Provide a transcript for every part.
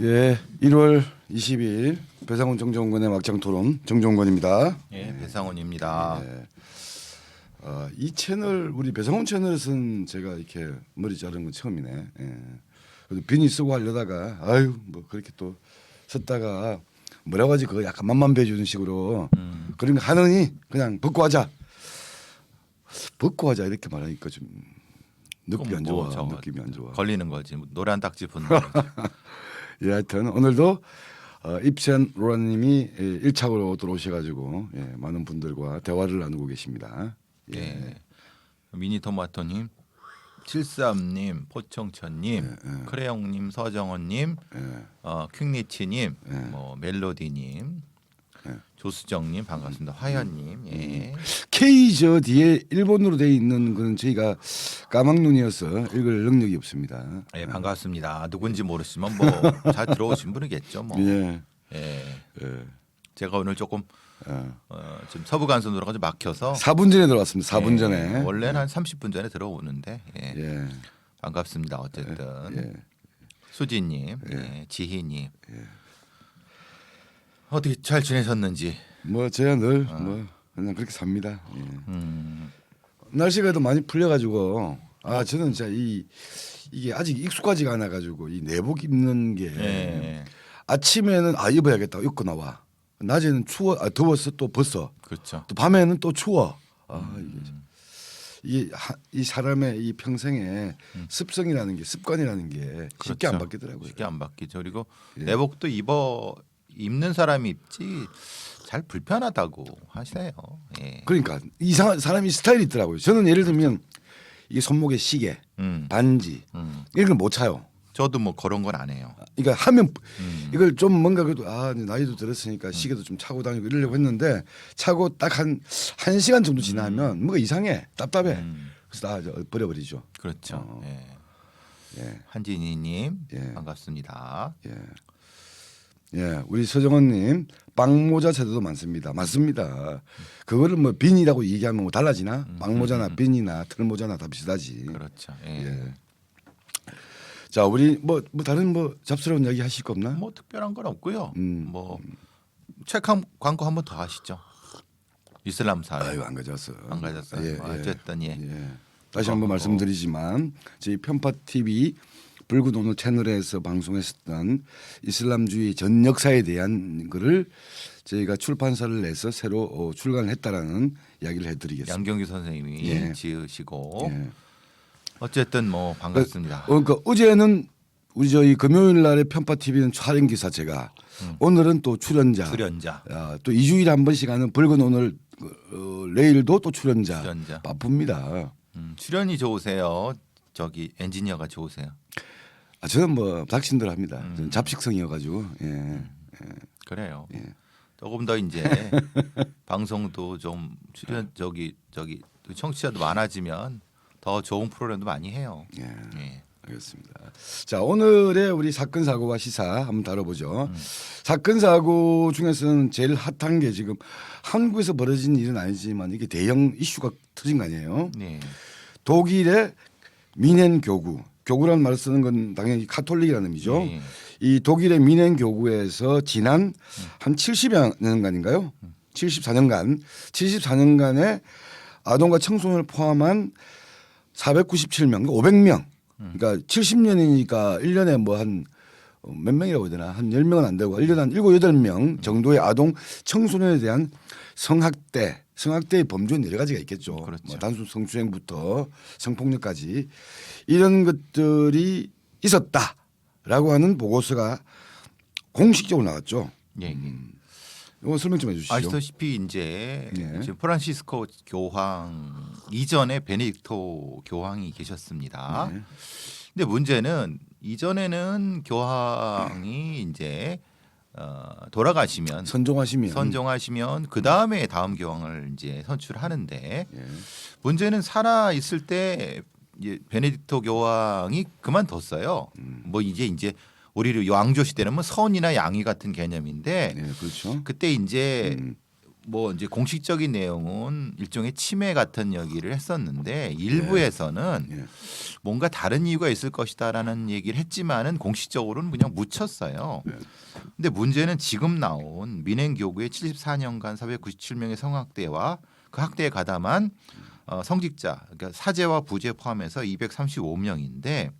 예, 1월 20일 배상훈 정정원의 막장 토론 정정원입니다. 예, 배상훈입니다. 예. 이 채널 우리 배상훈 채널에서는 제가 이렇게 머리 자른 건 처음이네. 예. 그래도 비니 쓰고 하려다가 아유 뭐 그렇게 또 썼다가 뭐라고 하지 그거 약간 맛만 배주는 식으로 그런 거 하느니 그냥 벗고 하자. 벗고 하자 이렇게 말하니까 좀 느낌이 안 좋아. 느낌이 안 좋아. 걸리는 거지. 노란 딱지 붙는 거지. 예, 하여튼 오늘도 입센 로라님이 1차로 들어오셔가지고 예, 많은 분들과 대화를 나누고 계십니다. 예. 예. 미니토마토님, 73님, 포청천님, 크레용님, 서정원님, 퀵리치님, 뭐 멜로디님, 조수정님 반갑습니다. 화현님, 예. K 저 뒤에 일본어로 돼 있는 거는 저희가 까막눈이어서 읽을 능력이 없습니다. 예, 반갑습니다. 누군지 모르시면 뭐 잘 들어오신 분이겠죠, 뭐. 예. 예. 예. 제가 오늘 조금 지금 서부 간선도로가 좀 막혀서 4분 전에 들어왔습니다. 4분 예, 전에. 원래는 한 30분 전에 들어오는데 예. 예. 반갑습니다. 어쨌든 예. 수지님, 예. 지희님 어떻게 잘 지내셨는지. 뭐 제가 늘 뭐 그냥 그렇게 삽니다. 예. 날씨가 또 많이 풀려가지고 저는 진짜 이게 아직 익숙하지가 않아가지고 이 내복 입는 게 예. 아침에는 입어야겠다 입고 나와. 낮에는 추워 더워서 또 벗어. 그렇죠. 또 밤에는 또 추워. 이 사람의 이 평생에 습성이라는 게 습관이라는 게 쉽게 안 그렇죠. 바뀌더라고요. 쉽게 안 바뀌죠. 그리고 예. 내복도 입는 사람이 입지 잘 불편하다고 하세요. 예. 그러니까 이상한 사람이 스타일이 있더라고요. 저는 예를 들면 이 손목에 시계, 반지 이런 걸 못 차요. 저도 뭐 그런 건 안 해요. 그러니까 하면 이걸 좀 뭔가 그래도 나이도 들었으니까 시계도 좀 차고 다니고 이러려고 했는데 차고 딱 한 시간 정도 지나면 뭔가 이상해 답답해. 그래서 버려버리죠. 그렇죠. 예. 예. 한진희님 예. 반갑습니다. 예, 우리 서정원님 빵모자 세대도 많습니다. 맞습니다. 그거를 뭐 빈이라고 얘기하면 뭐 달라지나? 빵모자나 빈이나 털모자나 다 비슷하지. 그렇죠. 예. 예. 자, 우리 뭐 다른 뭐 잡스러운 이야기 하실 거 없나? 뭐 특별한 건 없고요. 뭐 책 광고 한 번 더 하시죠. 이슬람사. 아유 안 가져왔어. 안 가졌어요. 어쨌든 예. 다시 한번 말씀드리지만 저희 편파 TV 붉은 오늘 채널에서 방송했었던 이슬람주의 전 역사에 대한 거를 저희가 출판사를 내서 새로 출간을 했다라는 이야기를 해드리겠습니다. 양경규 선생님이 예. 지으시고 예. 어쨌든 뭐 반갑습니다. 그러니까 어제는 우리 저희 금요일 날에 편파 TV는 촬영 기사 제가 오늘은 또 출연자. 또 2주일에 한 번씩 하는 붉은 오늘 내일도 또 출연자. 바쁩니다. 출연이 좋으세요? 저기 엔지니어가 좋으세요? 저는 뭐 닥친들 합니다. 저는 잡식성이어가지고. 그래요. 조금 더 이제 방송도 좀 출연 저기 청취자도 많아지면 더 좋은 프로그램도 많이 해요. 예. 알겠습니다. 자, 오늘의 우리 사건 사고와 시사 한번 다뤄보죠. 사건 사고 중에서는 제일 핫한 게 지금 한국에서 벌어진 일은 아니지만 이게 대형 이슈가 터진 거 아니에요? 네. 독일의 미넨 교구라는 말을 쓰는 건 당연히 카톨릭이라는 의미죠. 네. 이 독일의 미넨 교구에서 지난 한 70여 년간인가요? 74년간의 아동과 청소년을 포함한 497명, 500명. 그러니까 70년이니까 1년에 뭐 한 몇 명이라고 해야 되나? 한 10명은 안 되고 1년에 한 7, 8명 정도의 아동 청소년에 대한 성학대의 범죄는 여러 가지가 있겠죠. 그렇죠. 뭐 단순 성추행부터 성폭력까지 이런 것들이 있었다라고 하는 보고서가 공식적으로 나왔죠. 예. 이거 설명 좀 해주시죠. 아시다시피 이제 지금 프란시스코 교황 이전에 베네딕토 교황이 계셨습니다. 근데 문제는 이전에는 교황이 이제 돌아가시면 선종하시면 그 다음에 다음 교황을 이제 선출하는데 문제는 살아 있을 때 베네딕토 교황이 그만뒀어요. 뭐 이제 우리를 왕조 시대는 뭐 선이나 양위 같은 개념인데 그렇죠. 그때 이제 뭐 이제 공식적인 내용은 일종의 침해 같은 얘기를 했었는데 일부에서는 예. 뭔가 다른 이유가 있을 것이다라는 얘기를 했지만은 공식적으로는 그냥 묻혔어요. 네. 근데 문제는 지금 나온 민행교구의 74년간 497명의 성학대와 그 학대에 가담한 성직자, 그러니까 사제와 부제 포함해서 235명인데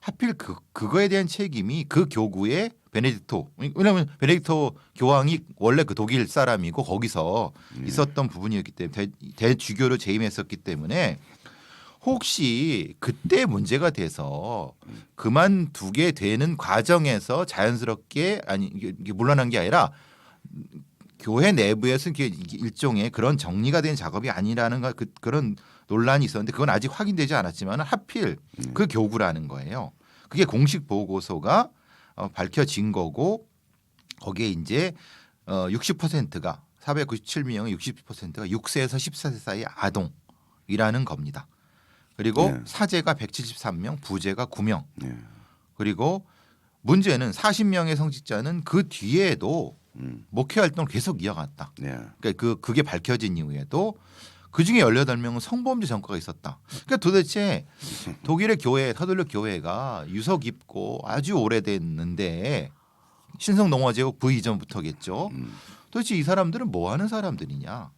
하필 그거에 대한 책임이 그 교구의 베네딕토, 왜냐하면 베네딕토 교황이 원래 그 독일 사람이고 거기서 있었던 부분이었기 때문에 대주교로 재임했었기 때문에 혹시 그때 문제가 돼서 그만두게 되는 과정에서 자연스럽게 아니 이게 물러난 게 아니라 교회 내부에서 이게 일종의 그런 정리가 된 작업이 아니라는 그런 논란이 있었는데 그건 아직 확인되지 않았지만 하필 그 교구라는 거예요. 그게 공식 보고서가 밝혀진 거고 거기에 이제 60%가 497명의 60%가 6세에서 14세 사이 아동이라는 겁니다. 그리고 네. 사제가 173명, 부제가 9명. 예. 그리고 문제는 40명의 성직자는 그 뒤에도 목회 활동을 계속 이어갔다. 예. 그러니까 그게 밝혀진 이후에도 그중에 18명은 성범죄 전과가 있었다. 그러니까 도대체 독일의 교회, 카톨릭 교회가 유서 깊고 아주 오래됐는데 신성농화제국 그 이전부터겠죠. 도대체 이 사람들은 뭐 하는 사람들이냐.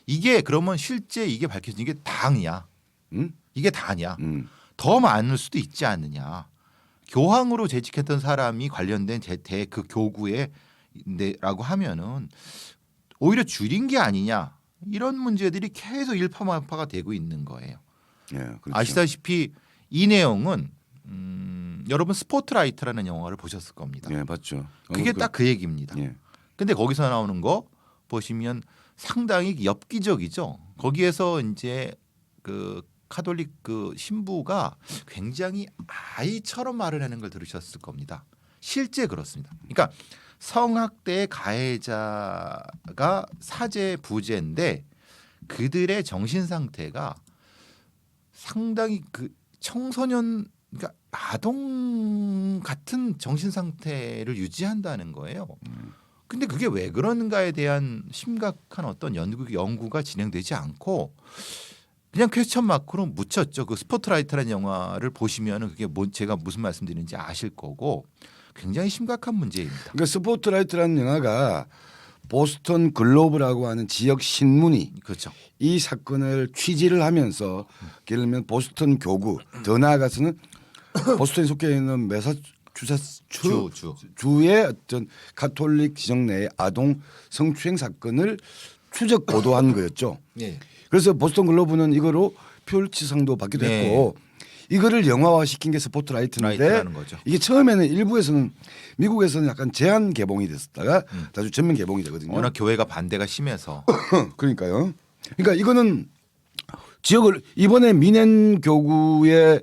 이게 그러면 실제 이게 밝혀진 게 다냐. 이게 다냐. 더 많을 수도 있지 않느냐. 교황으로 재직했던 사람이 관련된 그 교구에 라고 하면은 오히려 줄인 게 아니냐. 이런 문제들이 계속 일파만파가 되고 있는 거예요. 예. 그렇죠. 아시다시피 이 내용은 여러분 스포트라이트라는 영화를 보셨을 겁니다. 예, 봤죠. 그게 딱 그 얘기입니다. 예. 근데 거기서 나오는 거 보시면 상당히 엽기적이죠. 거기에서 이제 그 카톨릭 그 신부가 굉장히 아이처럼 말을 하는 걸 들으셨을 겁니다. 실제 그렇습니다. 그러니까 성학대의 가해자가 사제 부제인데 그들의 정신 상태가 상당히 그 청소년 그러니까 아동 같은 정신 상태를 유지한다는 거예요. 근데 그게 왜 그러는가에 대한 심각한 어떤 연구가 진행되지 않고 그냥 퀘스천 마크로 묻혔죠. 그 스포트라이트라는 영화를 보시면은 그게 제가 무슨 말씀드리는지 아실 거고 굉장히 심각한 문제입니다. 그러니까 스포트라이트라는 영화가 보스턴 글로브라고 하는 지역 신문이 그렇죠. 이 사건을 취재를 하면서 예를 들면 보스턴 교구 더 나아가서는 보스턴에 속해 있는 매사추세츠 주의 어떤 가톨릭 지역 내의 아동 성추행 사건을 추적 보도한 거였죠. 네. 그래서 보스턴 글로브는 이거로 퓰리츠상도 받기도 네. 했고 이거를 영화화 시킨 게 스포트라이트인데 라이트라는 거죠. 이게 처음에는 일부에서는 미국에서는 약간 제한 개봉이 됐었다가 다시 전면 개봉이 되거든요. 워낙 교회가 반대가 심해서 그러니까요. 그러니까 이거는 지역을 이번에 미넨 교구의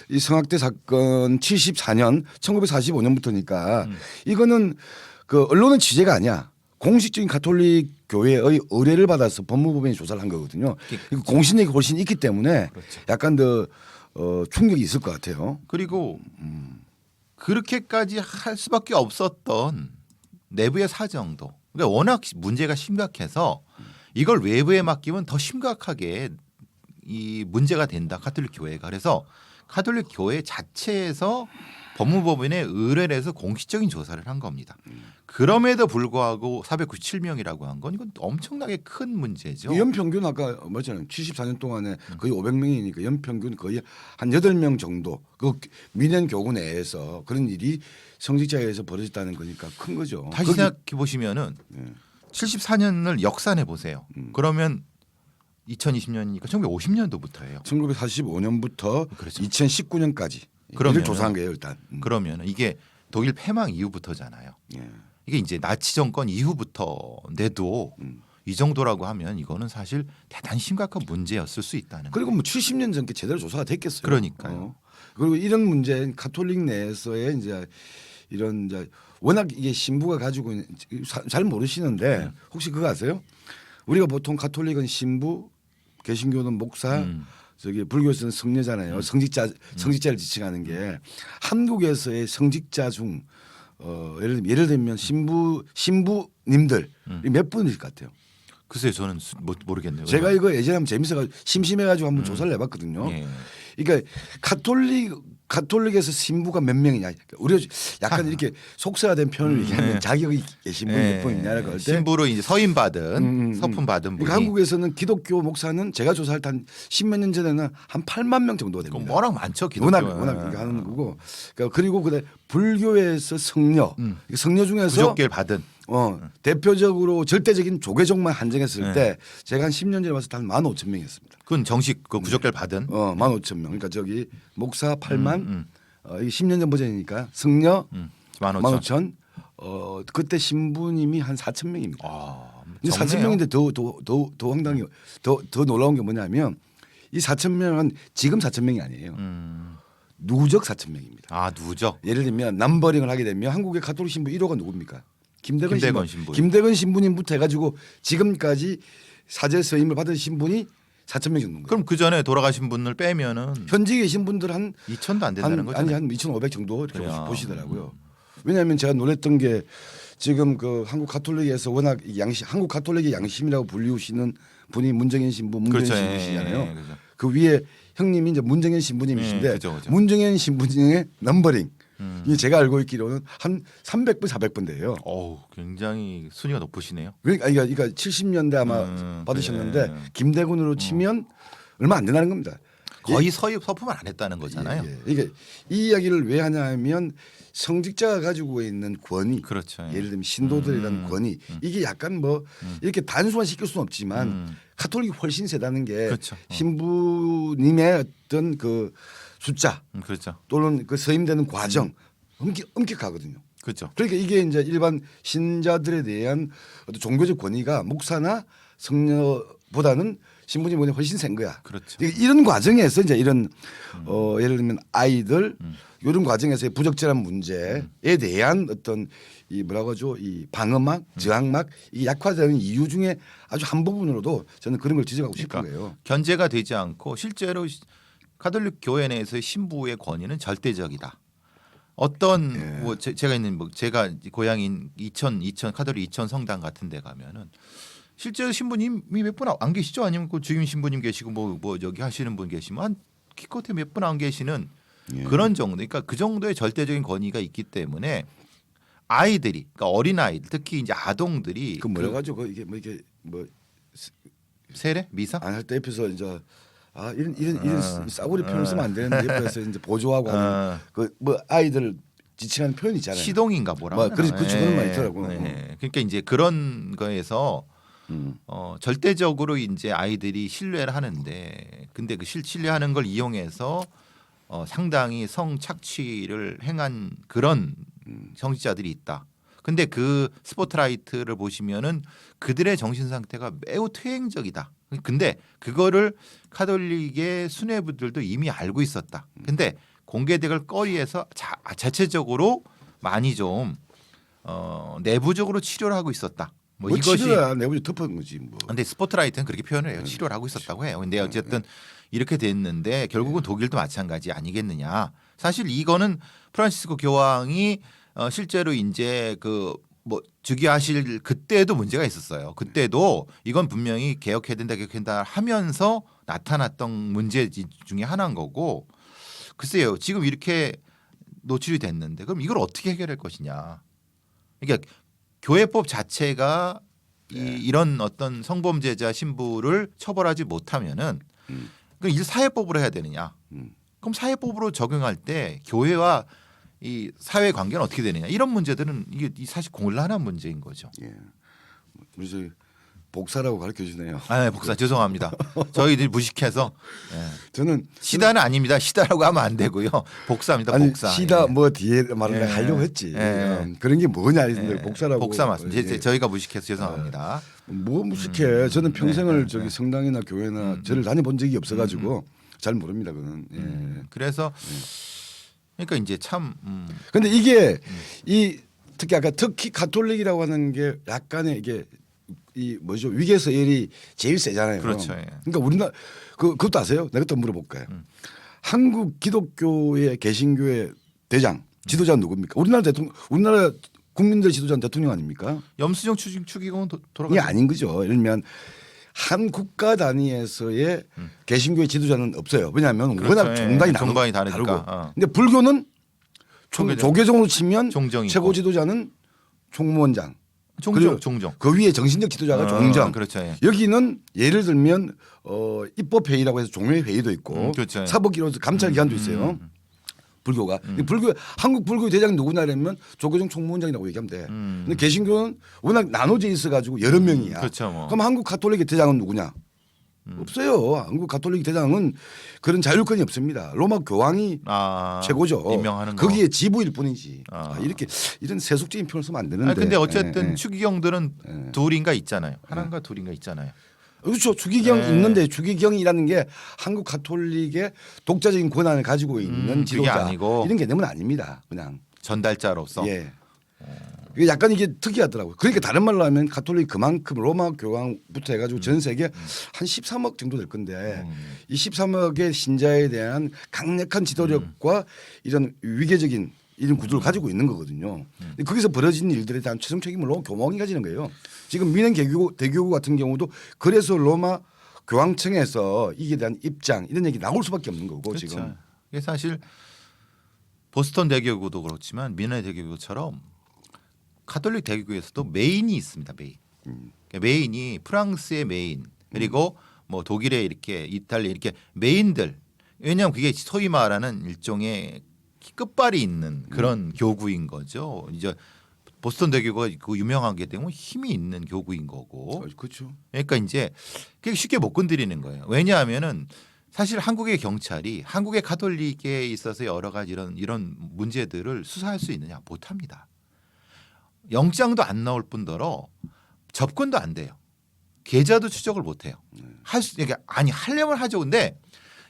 이 성학대 사건 74년 1945년부터니까 이거는 그 언론의 취재가 아니야. 공식적인 가톨릭 교회의 의뢰를 받아서 법무법인이 조사를 한 거거든요. 이거 공신력이 훨씬 있기 때문에 그렇죠. 약간 더 충격이 있을 것 같아요. 그리고 그렇게까지 할 수밖에 없었던 내부의 사정도 그러니까 워낙 문제가 심각해서 이걸 외부에 맡기면 더 심각하게 이 문제가 된다. 가톨릭 교회가. 그래서 가톨릭 교회 자체에서 법무법인에 의뢰를 해서 공식적인 조사를 한 겁니다. 그럼에도 불구하고 497명이라고 한 건 이건 엄청나게 큰 문제죠. 연평균 아까 맞잖아요. 74년 동안에 거의 500명이니까 연평균 거의 한 8명 정도 그 미넨 교구 내에서 그런 일이 성직자에 의해서 벌어졌다는 거니까 큰 거죠. 다시 생각해 보시면은 74년을 역산해 보세요. 그러면 2020년이니까 1950년도부터예요. 1945년부터 그렇죠. 2019년까지 그러면은- 이를 조사한 거예요 일단. 그러면 이게 독일 패망 이후부터잖아요. 예. 이게 이제 나치 정권 이후부터인데도 이 정도라고 하면 이거는 사실 대단히 심각한 문제였을 수 있다는 거예요. 그리고 뭐 70년 전께 제대로 조사가 됐겠어요. 그러니까요. 그리고 이런 문제 가톨릭 내에서의 이제 이런 이제 워낙 이게 신부가 가지고 있는 잘 모르시는데 혹시 그거 아세요? 우리가 보통 가톨릭은 신부, 개신교는 목사, 저기 불교에서는 성녀잖아요. 성직자를 지칭하는 게 한국에서의 성직자 중 예를 들면 신부님들 몇 분일 것 같아요? 글쎄요, 저는 모르겠네요. 제가 이거 예전에 한번 재밌어가지고 심심해가지고 한번 조사를 해봤거든요. 예. 그러니까 가톨릭에서 신부가 몇 명이냐. 우리가 약간 이렇게 속세화된 표현을 얘기하면 자격이 계신 분이 몇 분 있냐라고 할 때 신부로 이제 서임 받은 서품 받은 분이 그러니까 한국에서는 기독교 목사는 제가 조사할 때 한 10몇 년 전에는 한 8만 명 정도가 그럼 됩니다. 워낙 많죠, 기독교. 워낙 그렇게 하는 거고. 그러니까 그리고 그다음 불교에서 성녀, 성녀 중에서 부족계를 받은. 대표적으로 절대적인 조계종만 한정했을 때 제가 한 10년 전에 봤을 때 한 15,000명이었습니다. 그건 정식 그 부족계를 받은. 15,000명. 그러니까 저기 목사 8만, 이게 10년 전 버전이니까 성녀 15,000. 그때 신부님이 한 4,000명입니다. 아, 4,000명인데 더 황당히 더 놀라운 게 뭐냐면 이 4,000명은 지금 4,000명이 아니에요. 누적 4,000명입니다. 아, 누적. 예를 들면 남버링을 하게 되면 한국의 가톨릭 신부 1호가 누굽니까? 김대건 신부. 김대건 신부님부터 해가지고 지금까지 사제 서임을 받은 신분이 4,000명 정도. 그럼 그 전에 돌아가신 분을 빼면은 현직에 계신 분들 한 2천도 안 된다는 거죠. 아니 한 2,500 정도 이렇게 그래요. 보시더라고요. 왜냐하면 제가 놀랬던 게 지금 그 한국 가톨릭에서 워낙 한국 가톨릭의 양심이라고 불리우시는 분이 문정현 신부, 문정현 그렇죠. 신부시잖아요. 예, 그렇죠. 그 위에 형님이 이제 문정현 신부님이신데 그죠. 문정현 신부님의 넘버링 이 제가 알고 있기로는 한 300분, 400분 돼요. 어우, 굉장히 순위가 높으시네요. 그러니까 70년대 아마 받으셨는데 네. 김대군으로 치면 얼마 안 된다는 겁니다. 거의 서품을 안 했다는 거잖아요. 이게 이 이야기를 왜 하냐면 성직자가 가지고 있는 권위, 그렇죠. 예를 들면 신도들이라는 권위 이게 약간 뭐 이렇게 단순화 시킬 수는 없지만 가톨릭이 훨씬 세다는 게 그렇죠. 신부님의 어떤 그 숫자 그렇죠. 또는 그 서임되는 과정 엄격하거든요. 그렇죠. 그러니까 이게 이제 일반 신자들에 대한 어떤 종교적 권위가 목사나 성녀보다는 신부님보다 훨씬 센 거야. 그렇죠. 이런 과정에서 이제 이런 예를 들면 아이들 이런 과정에서의 부적절한 문제에 대한 어떤 이 뭐라고 하죠? 이 방어막, 저항막 이게 약화되는 이유 중에 아주 한 부분으로도 저는 그런 걸 지적하고 싶은 거예요. 견제가 되지 않고 실제로 가톨릭 교회 내에서의 신부의 권위는 절대적이다. 어떤 뭐 제가 있는 뭐 제가 고향인 이천 가톨릭 이천 성당 같은 데 가면은 실제로 신부님이 몇 분 안 계시죠? 아니면 그 주임 신부님 계시고 뭐 여기 하시는 분 계시면 한 기껏해 몇 분 안 계시는 그런 정도. 그러니까 그 정도의 절대적인 권위가 있기 때문에 아이들이 그러니까 어린 아이들 특히 이제 아동들이 그 뭐라 가지고 이게 뭐 세례 미사 안 할 때 옆에서 이제 이런 싸구려 표현을 쓰면 안 되는데 옆에서 이제 보조하고 하는 그 뭐 아이들 지칭하는 표현 있잖아요. 시동인가 뭐라. 그래서 그 주는 말 있더라고. 네. 그러니까 이제 그런 거에서 절대적으로 이제 아이들이 신뢰를 하는데 근데 그 신뢰하는 걸 이용해서 상당히 성 착취를 행한 그런 성직자들이 있다. 근데 그 스포트라이트를 보시면은 그들의 정신 상태가 매우 퇴행적이다. 근데 그거를 카톨릭의 수뇌부들도 이미 알고 있었다. 근데 공개될 거리에서 자체적으로 많이 좀 내부적으로 치료를 하고 있었다. 뭐 이것이 치료야 내부적 덮은 거지 뭐. 근데 스포트라이트는 그렇게 표현을 해요. 치료를 하고 있었다고 해요. 근데 어쨌든 이렇게 됐는데 결국은 독일도 마찬가지 아니겠느냐. 사실 이거는 프란시스코 교황이 실제로 이제 그 뭐 즉위하실 그때도 문제가 있었어요. 그때도 이건 분명히 개혁해야 된다 하면서 나타났던 문제 중에 하나인 거고 글쎄요. 지금 이렇게 노출이 됐는데 그럼 이걸 어떻게 해결할 것이냐. 그러니까 교회법 자체가 이런 어떤 성범죄자 신부를 처벌하지 못하면은 그럼 이 사회법으로 해야 되느냐? 그럼 사회법으로 적용할 때 교회와 이 사회 관계는 어떻게 되느냐? 이런 문제들은 이게 사실 곤란한 문제인 거죠. 예. 우리 저 복사라고 가르쳐 주네요. 아, 네, 복사 죄송합니다. 저희들 무식해서 저는 시다는 아닙니다. 시다라고 하면 안 되고요. 복사입니다. 아니 복사. 시다 뭐 뒤에 말을 예. 하려고 했지. 예. 그런 게 뭐냐 했는데 네, 복사라고. 복사 맞습니다. 예. 저희가 무식해서 죄송합니다. 뭐 무식해. 저는 평생을 네, 저기 성당이나 교회나 절을 다녀본 적이 없어가지고 잘 모릅니다. 그는. 예. 그래서 그러니까 이제 참 근데 이게 특히 가톨릭이라고 하는 게 약간의 이게 이 뭐죠 위계서열이 제일 세잖아요. 그렇죠. 예. 그러니까 우리나라 그것도 아세요? 내가 또 물어볼까요? 한국 기독교의 개신교의 대장 지도자는 누굽니까? 우리나라 대통령, 우리나라 국민들 지도자는 대통령 아닙니까? 염수정 추기공은 이게 돌아가. 아닌 거죠. 예를 들면 한 국가 단위에서의 개신교의 지도자는 없어요. 왜냐하면 그렇죠. 워낙 종단이 종반이 다르고. 다르니까. 근데 불교는 조계종. 조계종으로 치면 종정이고. 최고 지도자는 총무원장. 종정, 그리고 종정. 그 위에 정신적 지도자가 종정. 그렇죠. 예. 여기는 예를 들면 입법회의라고 해서 종회회의도 있고 그렇죠. 사법기관에서 감찰기관도 있어요. 불교가 불교 한국 불교 대장이 누구냐면 조계종 총무원장이라고 얘기하면 돼. 근데 개신교는 워낙 나눠져 있어가지고 여러 명이야. 그렇죠, 뭐. 그럼 한국 가톨릭의 대장은 누구냐? 없어요. 한국 가톨릭 대장은 그런 자율권이 없습니다. 로마 교황이 최고죠. 임명하는 거. 거기에 지부일 뿐이지. 아. 이렇게 이런 세속적인 표현을 쓰면 안 되는데. 아니, 근데 어쨌든 예. 추기경들은 둘인가 있잖아요. 하나인가 둘인가 있잖아요. 그렇죠. 추기경 네. 있는데 추기경이라는 게 한국 가톨릭의 독자적인 권한을 가지고 있는 그게 지도자 아니고. 이런 개념은 아닙니다. 그냥 전달자로서. 예. 이게 약간 이게 특이하더라고요. 그러니까 다른 말로 하면 가톨릭 그만큼 로마 교황부터 해가지고 전 세계 한 13억 정도 될 건데 이 13억의 신자에 대한 강력한 지도력과 이런 위계적인 이런 구조를 가지고 있는 거거든요. 근데 거기서 벌어진 일들에 대한 최종 책임을 로마 교황이 가지는 거예요. 지금 민행 대교구 같은 경우도 그래서 로마 교황청에서 이게 대한 입장 이런 얘기 나올 수밖에 없는 거고 그렇죠. 지금. 이게 사실 보스턴 대교구도 그렇지만 미네 대교구처럼 가톨릭 대교구에서도 메인이 있습니다. 메인. 그러니까 메인이 프랑스의 메인 그리고 뭐 독일의 이렇게 이탈리아 이렇게 메인들. 왜냐하면 그게 소위 말하는 일종의 끝발이 있는 그런 교구인 거죠. 이제 보스턴 대교구가 그 유명하게 되면 힘이 있는 교구인 거고. 그렇죠. 그러니까 이제 그게 쉽게 못 건드리는 거예요. 왜냐하면은 사실 한국의 경찰이 한국의 가톨릭에 있어서 여러 가지 이런 문제들을 수사할 수 있느냐 못합니다. 영장도 안 나올 뿐더러 접근도 안 돼요. 계좌도 추적을 못 해요. 그러니까 아니 하려면 하죠. 근데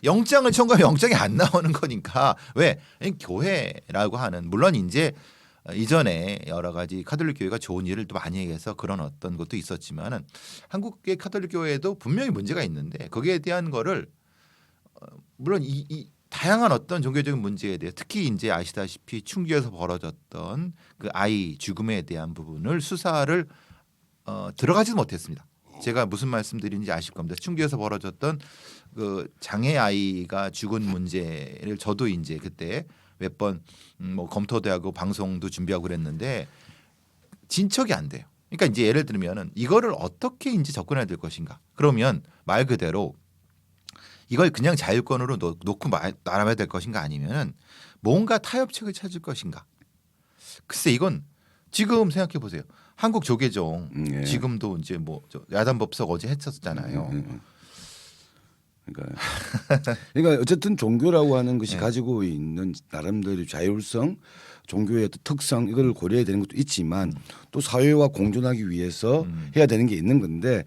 영장을 청구하면 영장이 안 나오는 거니까 왜 교회라고 하는 물론 이제 이전에 여러 가지 가톨릭 교회가 좋은 일을 또 많이 해서 그런 어떤 것도 있었지만은 한국의 가톨릭 교회에도 분명히 문제가 있는데 거기에 대한 거를 물론 이 다양한 어떤 종교적인 문제에 대해 특히 이제 아시다시피 충주에서 벌어졌던 그 아이 죽음에 대한 부분을 수사를 들어가지도 못했습니다. 제가 무슨 말씀드리는지 아실 겁니다. 충주에서 벌어졌던 그 장애 아이가 죽은 문제를 저도 이제 그때 몇 번 뭐 검토도 하고 방송도 준비하고 그랬는데 진척이 안 돼요. 그러니까 이제 예를 들면은 이거를 어떻게 이제 접근해야 될 것인가? 그러면 말 그대로 이걸 그냥 자율권으로 놓고 말아야 될 것인가 아니면은 뭔가 타협책을 찾을 것인가? 글쎄 이건 지금 생각해 보세요. 한국 조계종 예. 지금도 이제 뭐 야단법석 어제 했었잖아요. 그러니까 어쨌든 종교라고 하는 것이 가지고 있는 나름대로 자율성, 종교의 특성 이걸 고려해야 되는 것도 있지만 또 사회와 공존하기 위해서 해야 되는 게 있는 건데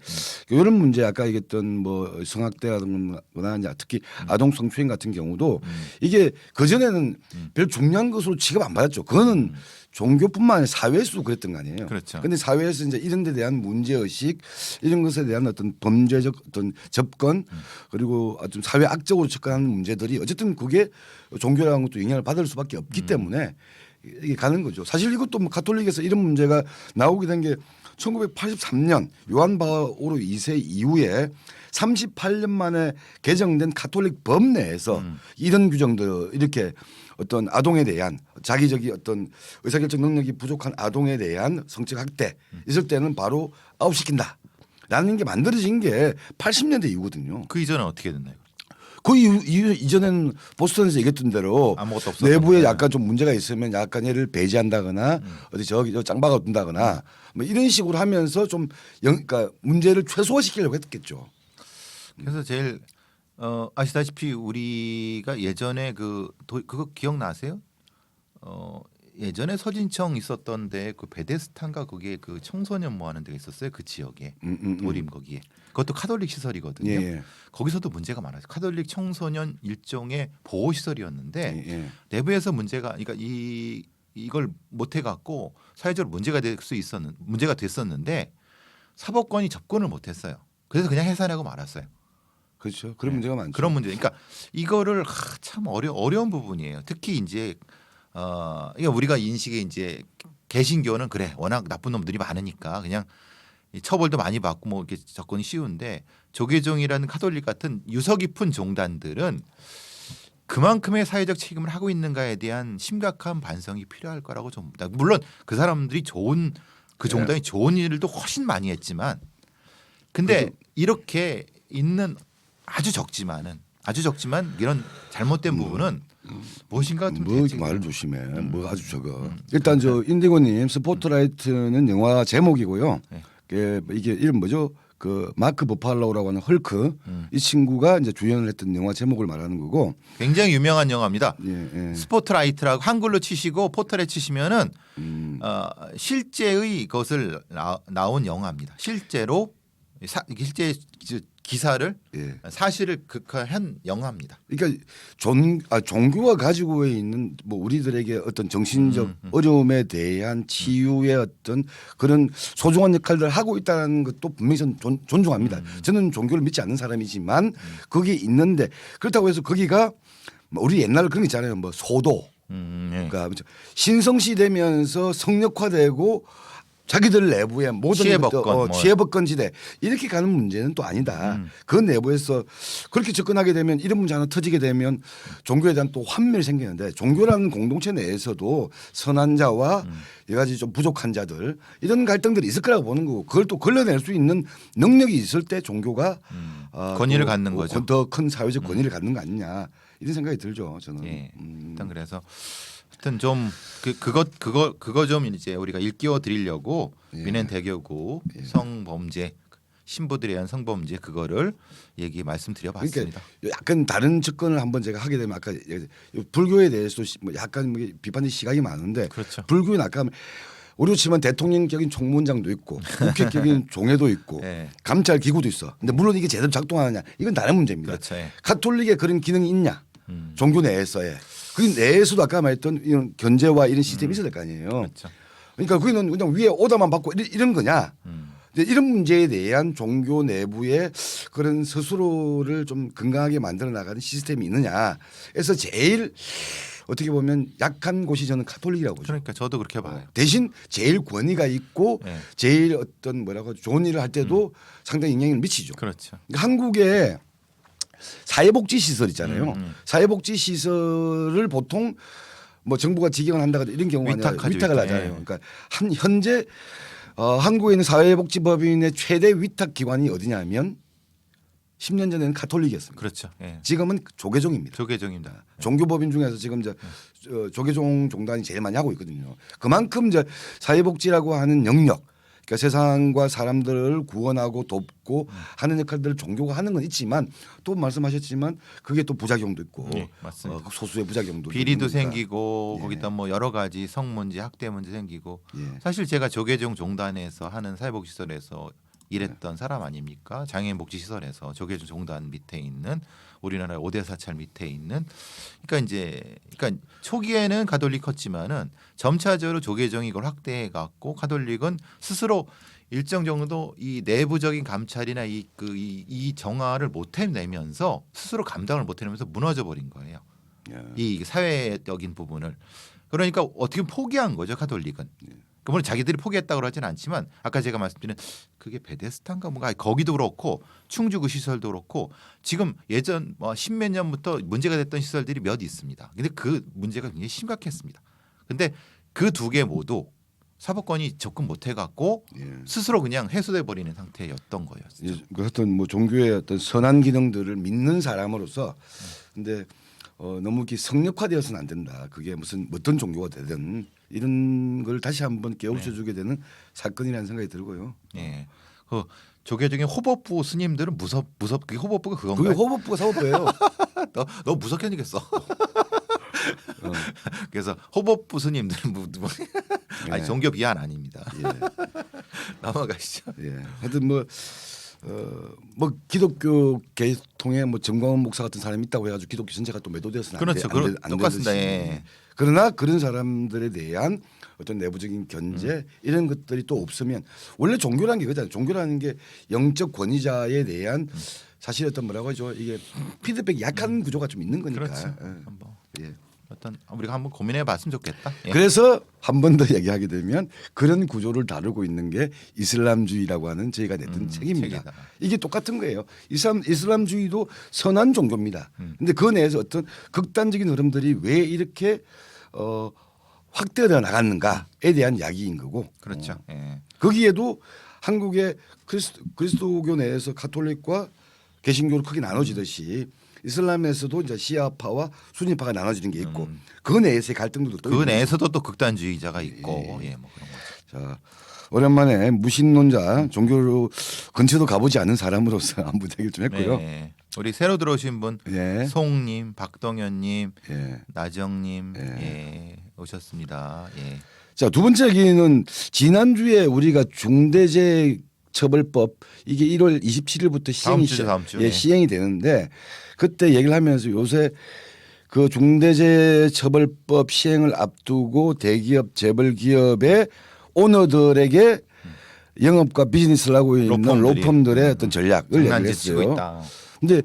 이런 문제 아까 얘기했던 뭐 성학대라든가 이제 특히 아동 성추행 같은 경우도 이게 그 전에는 별 중요한 것으로 취급 안 받았죠. 그거는 종교뿐만 아니라 사회에서도 그랬던 거 아니에요. 그렇죠. 그런데 사회에서 이제 이런 데 대한 문제 의식 이런 것에 대한 어떤 범죄적 어떤 접근 그리고 좀 사회 악적으로 접근하는 문제들이 어쨌든 그게 종교라는 것도 영향을 받을 수밖에 없기 때문에 이게 가는 거죠. 사실 이것도 뭐 가톨릭에서 이런 문제가 나오게 된 게 1983년 요한 바오로 2세 이후에 38년 만에 개정된 가톨릭 법 내에서 이런 규정들 이렇게 어떤 아동에 대한 자기적인 어떤 의사결정 능력이 부족한 아동에 대한 성적 학대 있을 때는 바로 아웃시킨다라는 게 만들어진 게 80년대 이후거든요. 그 이전은 어떻게 됐나요? 그 이전에는 보스턴에서 얘기했던 대로 아무것도 없었던 내부에 거예요. 약간 좀 문제가 있으면 약간 얘를 배제한다거나 어디 저기 저 짱박아 둔다거나 뭐 이런 식으로 하면서 좀 그러니까 문제를 최소화시키려고 했겠죠. 그래서 제일 아시다시피 우리가 예전에 그거 기억나세요? 예전에 서진청 있었던데 그 베데스탄가 그게 그 청소년 뭐 하는 데가 있었어요. 그 지역에 도림 거기에. 그것도 카톨릭 시설이거든요. 예. 거기서도 문제가 많았어요. 카톨릭 청소년 일종의 보호 시설이었는데 예. 내부에서 문제가 그러니까 이걸 못 해갖고 사회적으로 문제가 됐었는데 사법권이 접근을 못했어요. 그래서 그냥 해산하고 말았어요. 그렇죠. 그런 문제가 많죠. 그런 문제. 그러니까 이거를 참 어려운 부분이에요. 특히 이제 이게 우리가 인식에 이제 개신교는 그래 워낙 나쁜 놈들이 많으니까 그냥 이 처벌도 많이 받고 뭐 이렇게 접근이 쉬운데 조계종이라는 카톨릭 같은 유서 깊은 종단들은 그만큼의 사회적 책임을 하고 있는가에 대한 심각한 반성이 필요할 거라고 좀 봅니다. 물론 그 사람들이 좋은 그 종단이 좋은 일도 훨씬 많이 했지만 근데 이렇게 있는 아주 적지만 이런 잘못된 부분은 무엇인가 좀 뭐 대책이 말을 조심해. 뭐 아주 적어. 일단 저 인디고님 스포트라이트는 영화 제목이고요. 네. 이게 이름 뭐죠? 그 마크 버팔로우라고 하는 헐크 이 친구가 이제 주연을 했던 영화 제목을 말하는 거고. 굉장히 유명한 영화입니다. 예, 예. 스포트라이트라고 한글로 치시고 포털에 치시면은 실제의 것을 나온 영화입니다. 실제로 실제 기사를 예. 사실을 극화한 영화입니다. 그러니까 종교가 가지고 있는 뭐 우리들에게 어떤 정신적 어려움에 대한 치유의 어떤 그런 소중한 역할들을 하고 있다는 것도 분명히 저는 존중합니다. 저는 종교를 믿지 않는 사람이지만 거기 있는데 그렇다고 해서 거기가 뭐 우리 옛날에 그런 게 있잖아요. 뭐 소도 예. 그러니까 지성시 되면서 성역화되고 자기들 내부에 모든 치해법권, 치해법권지대 이렇게 가는 문제는 또 아니다. 그 내부에서 그렇게 접근하게 되면 이런 문제 하나 터지게 되면 종교에 대한 또 환멸이 생기는데 종교라는 공동체 내에서도 선한 자와 여러 가지 좀 부족한 자들 이런 갈등들이 있을 거라고 보는 거고 그걸 또 걸러낼 수 있는 능력이 있을 때 종교가 권위를 갖는 거죠. 더 큰 사회적 권위를 갖는 거 아니냐 이런 생각이 들죠. 저는. 예. 일단 그래서 하여튼 좀 그거 좀 이제 우리가 일깨워 드리려고 민행대교구 성범죄 신부들에 대한 성범죄 그거를 말씀드려봤습니다. 그러니까 약간 다른 접근을 한번 제가 하게 되면 아까 불교에 대해서도 뭐 약간 뭐 비판의 시각이 많은데 그렇죠. 불교는 아까 우리로 치면 대통령격인 총무원장도 있고 국회격인 종회도 있고 예. 감찰 기구도 있어. 근데 물론 이게 제대로 작동하느냐 이건 다른 문제입니다. 그렇죠. 예. 가톨릭에 그런 기능이 있냐? 종교 내에서의 그 내에서도 아까 말했던 이런 견제와 이런 시스템이 있어야 될 거 아니에요. 그렇죠. 그러니까 거기는 그냥 위에 오다만 받고 이런 거냐? 이제 이런 문제에 대한 종교 내부의 그런 스스로를 좀 건강하게 만들어 나가는 시스템이 있느냐. 그래서 제일 어떻게 보면 약한 곳이 저는 카톨릭이라고 보죠. 그러니까 저도 그렇게 봐요. 대신 제일 권위가 있고 네. 제일 어떤 뭐라고 하죠? 좋은 일을 할 때도 상당히 영향을 미치죠. 그렇죠. 그러니까 한국에 사회복지 시설 있잖아요. 사회복지 시설을 보통 뭐 정부가 지경을 한다가 이런 경우가 아니라 위탁을 하잖아요. 그러니까 현재 한국에 있는 사회복지법인의 최대 위탁 기관이 어디냐면 10년 전에는 카톨릭이었습니다. 그렇죠. 예. 지금은 조계종입니다. 조계종입니다. 종교법인 중에서 지금 조계종 종단이 제일 많이 하고 있거든요. 그만큼 사회복지라고 하는 영역, 그러니까 세상과 사람들을 구원하고 돕고 하는 역할들을 종교가 하는 건 있지만 또 말씀하셨지만 그게 또 부작용도 있고 맞습니다. 소수의 부작용도 비리도 있으니까. 생기고 예. 거기다 뭐 여러 가지 성문제, 학대 문제 생기고 예. 사실 제가 조계종 종단에서 하는 사회복지시설에서 일했던 사람 아닙니까? 장애인 복지시설에서 조계종 종단 밑에 있는 우리나라 5대 사찰 밑에 있는 그러니까 초기에는 가톨릭 컸지만은 점차적으로 조계종이 이걸 확대해 갖고 가톨릭은 스스로 일정 정도 이 내부적인 감찰이나 이 정화를 못 해내면서 스스로 감당을 못 해내면서 무너져 버린 거예요. 예. 이 사회적인 부분을 그러니까 어떻게 보면 포기한 거죠 가톨릭은. 물론 자기들이 포기했다고 하지는 않지만 아까 제가 말씀드린 그게 베데스탄가 뭔가 거기도 그렇고 충주구 시설도 그렇고 지금 예전 뭐 십몇 년부터 문제가 됐던 시설들이 몇 있습니다. 근데 그 문제가 굉장히 심각했습니다. 근데 그 두 개 모두 사법권이 접근 못 해갖고 스스로 그냥 해소돼 버리는 상태였던 거예요. 예, 하여튼 뭐 종교의 어떤 선한 기능들을 믿는 사람으로서 근데 너무 이렇게 성역화되어서는 안 된다. 그게 무슨 어떤 종교가 되든 이런 걸 다시 한번 깨우쳐주게 되는 사건이라는 생각이 들고요. 예. 그 조계종의 호법부 스님들은 그게 호법부가 그건가요? 그게 호법부가 사법부예요. 너 무섭게 생겼어. 그래서 호법부 스님들은 아니 종교 비한 아닙니다. 예. 넘어가시죠. 예. 하여튼 뭐 기독교 계통에 뭐 정광훈 목사 같은 사람이 있다고 해가지고 기독교 전체가 또 매도되어서는 그렇죠. 안 똑같습니다. 되듯이. 예. 그러나 그런 사람들에 대한 어떤 내부적인 견제 이런 것들이 또 없으면 원래 종교라는 게 그잖아요. 종교라는 게 영적 권위자에 대한 사실 어떤 뭐라고 하죠. 이게 피드백이 약한 구조가 좀 있는 거니까. 그렇죠. 예. 예. 어떤 우리가 한번 고민해봤으면 좋겠다. 예. 그래서 한 번 더 얘기하게 되면 그런 구조를 다루고 있는 게 이슬람주의라고 하는 저희가 냈던 책입니다. 책이다. 이게 똑같은 거예요. 이슬람주의도 선한 종교입니다. 근데 그 내에서 어떤 극단적인 흐름들이 왜 이렇게 확대되어 나갔는가에 대한 이야기인 거고. 그렇죠. 예. 거기에도 한국의 그리스도교 내에서 가톨릭과 개신교로 크게 나눠지듯이 이슬람에서도 이제 시아파와 수니파가 나눠지는 게 있고 그 내에서의 갈등들도 또 그 있는 내에서도 또 극단주의자가 있고 예, 뭐 그런 거죠. 자, 오랜만에 무신론자 종교로 근처도 가보지 않은 사람으로서 안부 얘기를 좀 했고요. 네. 우리 새로 들어오신 분 예. 송님, 박동현님, 예. 나정님 예, 오셨습니다. 예. 자, 두 번째 얘기는 지난주에 우리가 중대재해처벌법 이게 1월 27일부터 다음 주. 예, 시행이 되는데 그때 얘기를 하면서 요새 그 중대재해처벌법 시행을 앞두고 대기업 재벌기업의 오너들에게 영업과 비즈니스를 하고 있는 로펌들의 어떤 전략을 얘기를 장난질 치고 했어요. 있다. 근데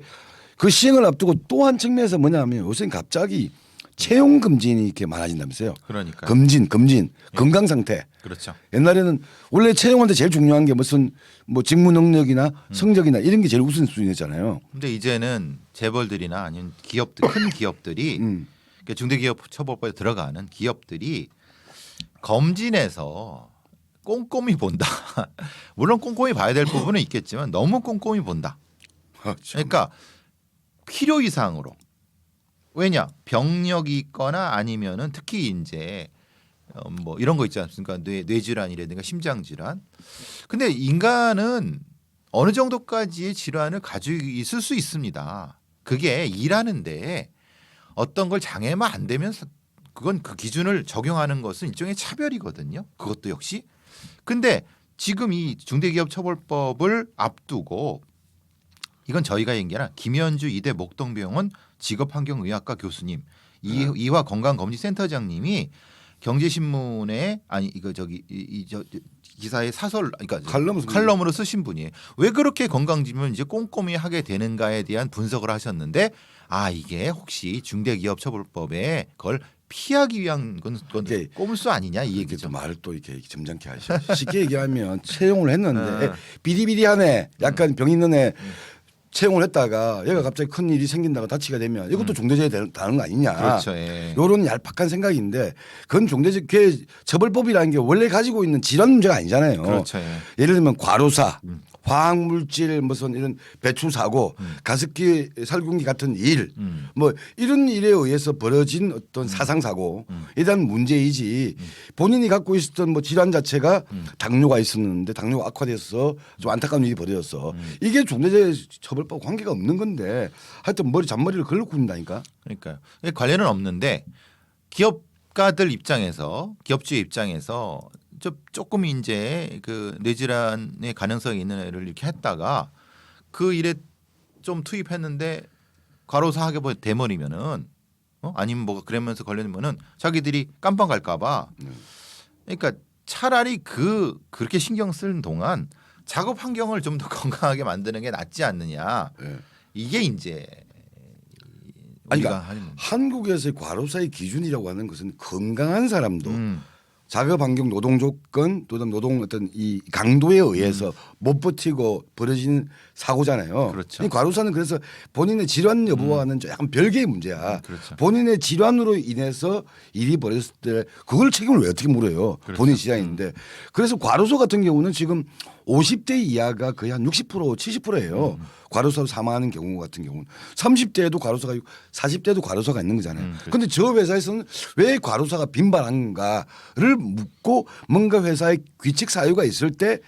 그 시행을 앞두고 또 한 측면에서 뭐냐면 요새 갑자기 채용 금진이 이렇게 많아진다면서요. 그러니까 금진, 건강 상태. 그렇죠. 옛날에는 원래 채용할 때 제일 중요한 게 무슨 뭐 직무 능력이나 성적이나 이런 게 제일 우선순위였잖아요. 근데 이제는 재벌들이나 아니면 기업들 큰 기업들이 그러니까 중대기업처벌법에 들어가는 기업들이 검진에서 꼼꼼히 본다. 물론 꼼꼼히 봐야 될 부분은 있겠지만 너무 꼼꼼히 본다. 그러니까 필요 이상으로. 왜냐 병력이 있거나 아니면은 특히 이제 뭐 이런 거 있지 않습니까? 뇌질환이라든가 심장질환. 근데 인간은 어느 정도까지의 질환을 가지고 있을 수 있습니다. 그게 일하는데 어떤 걸 장애만 안 되면 그건 그 기준을 적용하는 것은 일종의 차별이거든요. 그것도 역시. 근데 지금 이 중대기업처벌법을 앞두고 이건 저희가 얘기한 게 아니라 김현주 이대 목동병원 직업환경의학과 교수님 이화 건강검진센터장님이 경제신문에 아니 이거 저기 저 기사의 사설 그러니까 칼럼으로 쓰신 분이에요. 왜 그렇게 건강지면 이제 꼼꼼히 하게 되는가에 대한 분석을 하셨는데 아 이게 혹시 중대기업처벌법에 그걸 피하기 위한 건 꼼수 아니냐 이 얘기죠. 말을 또 이렇게 점잖게 하시죠. 쉽게 얘기하면 채용을 했는데 비리비리하네. 약간 병 있는 애 채용을 했다가 얘가 갑자기 큰 일이 생긴다가 다치게 되면 이것도 중대재해 다는 거 아니냐. 그렇죠. 예. 이런 얄팍한 생각인데 그건 중대재해처벌법이라는 게 원래 가지고 있는 질환 문제가 아니잖아요. 그렇죠. 예. 예를 들면 과로사, 화학물질 무슨 이런 배출 사고, 가습기 살균기 같은 일, 뭐 이런 일에 의해서 벌어진 어떤 사상 사고에 대한 문제이지 본인이 갖고 있었던 뭐 질환 자체가 당뇨가 있었는데 당뇨가 악화돼서 좀 안타까운 일이 벌어졌어. 이게 중대재해처벌법 관계가 없는 건데 하여튼 잔머리를 걸러 굽는다니까. 그러니까요. 관련은 없는데 기업가들 입장에서 기업주의 입장에서 조금 이제 그 뇌질환의 가능성이 있는 애를 이렇게 했다가 그 일에 좀 투입했는데 과로사하게 돼버리면은 아니면 뭐가 그러면서 걸리면은 자기들이 깜빵 갈까봐 그러니까 차라리 그렇게 신경 쓰는 동안 작업 환경을 좀 더 건강하게 만드는 게 낫지 않느냐. 네. 이게 이제 아니, 우리가 그러니까 하는 한국에서의 과로사의 기준이라고 하는 것은 건강한 사람도 작업 환경 노동 조건 또는 노동 어떤 이 강도에 의해서 못 버티고 벌어지는 사고잖아요. 그렇죠. 이 과로사는 그래서 본인의 질환 여부와는 좀 약간 별개의 문제야. 그렇죠. 본인의 질환으로 인해서 일이 벌어졌을 때 그걸 책임을 왜 어떻게 물어요. 그렇죠. 본인 질환인데. 그래서 과로사 같은 경우는 지금 50대 이하가 거의 한 60% 70%예요. 과로사로 사망하는 경우 같은 경우는 30대에도 과로사가 있고 40대에도 과로사가 있는 거잖아요. 그런데 저 회사에서는 왜 과로사가 빈발한가를 묻고 뭔가 회사의 규칙 사유가 있을 때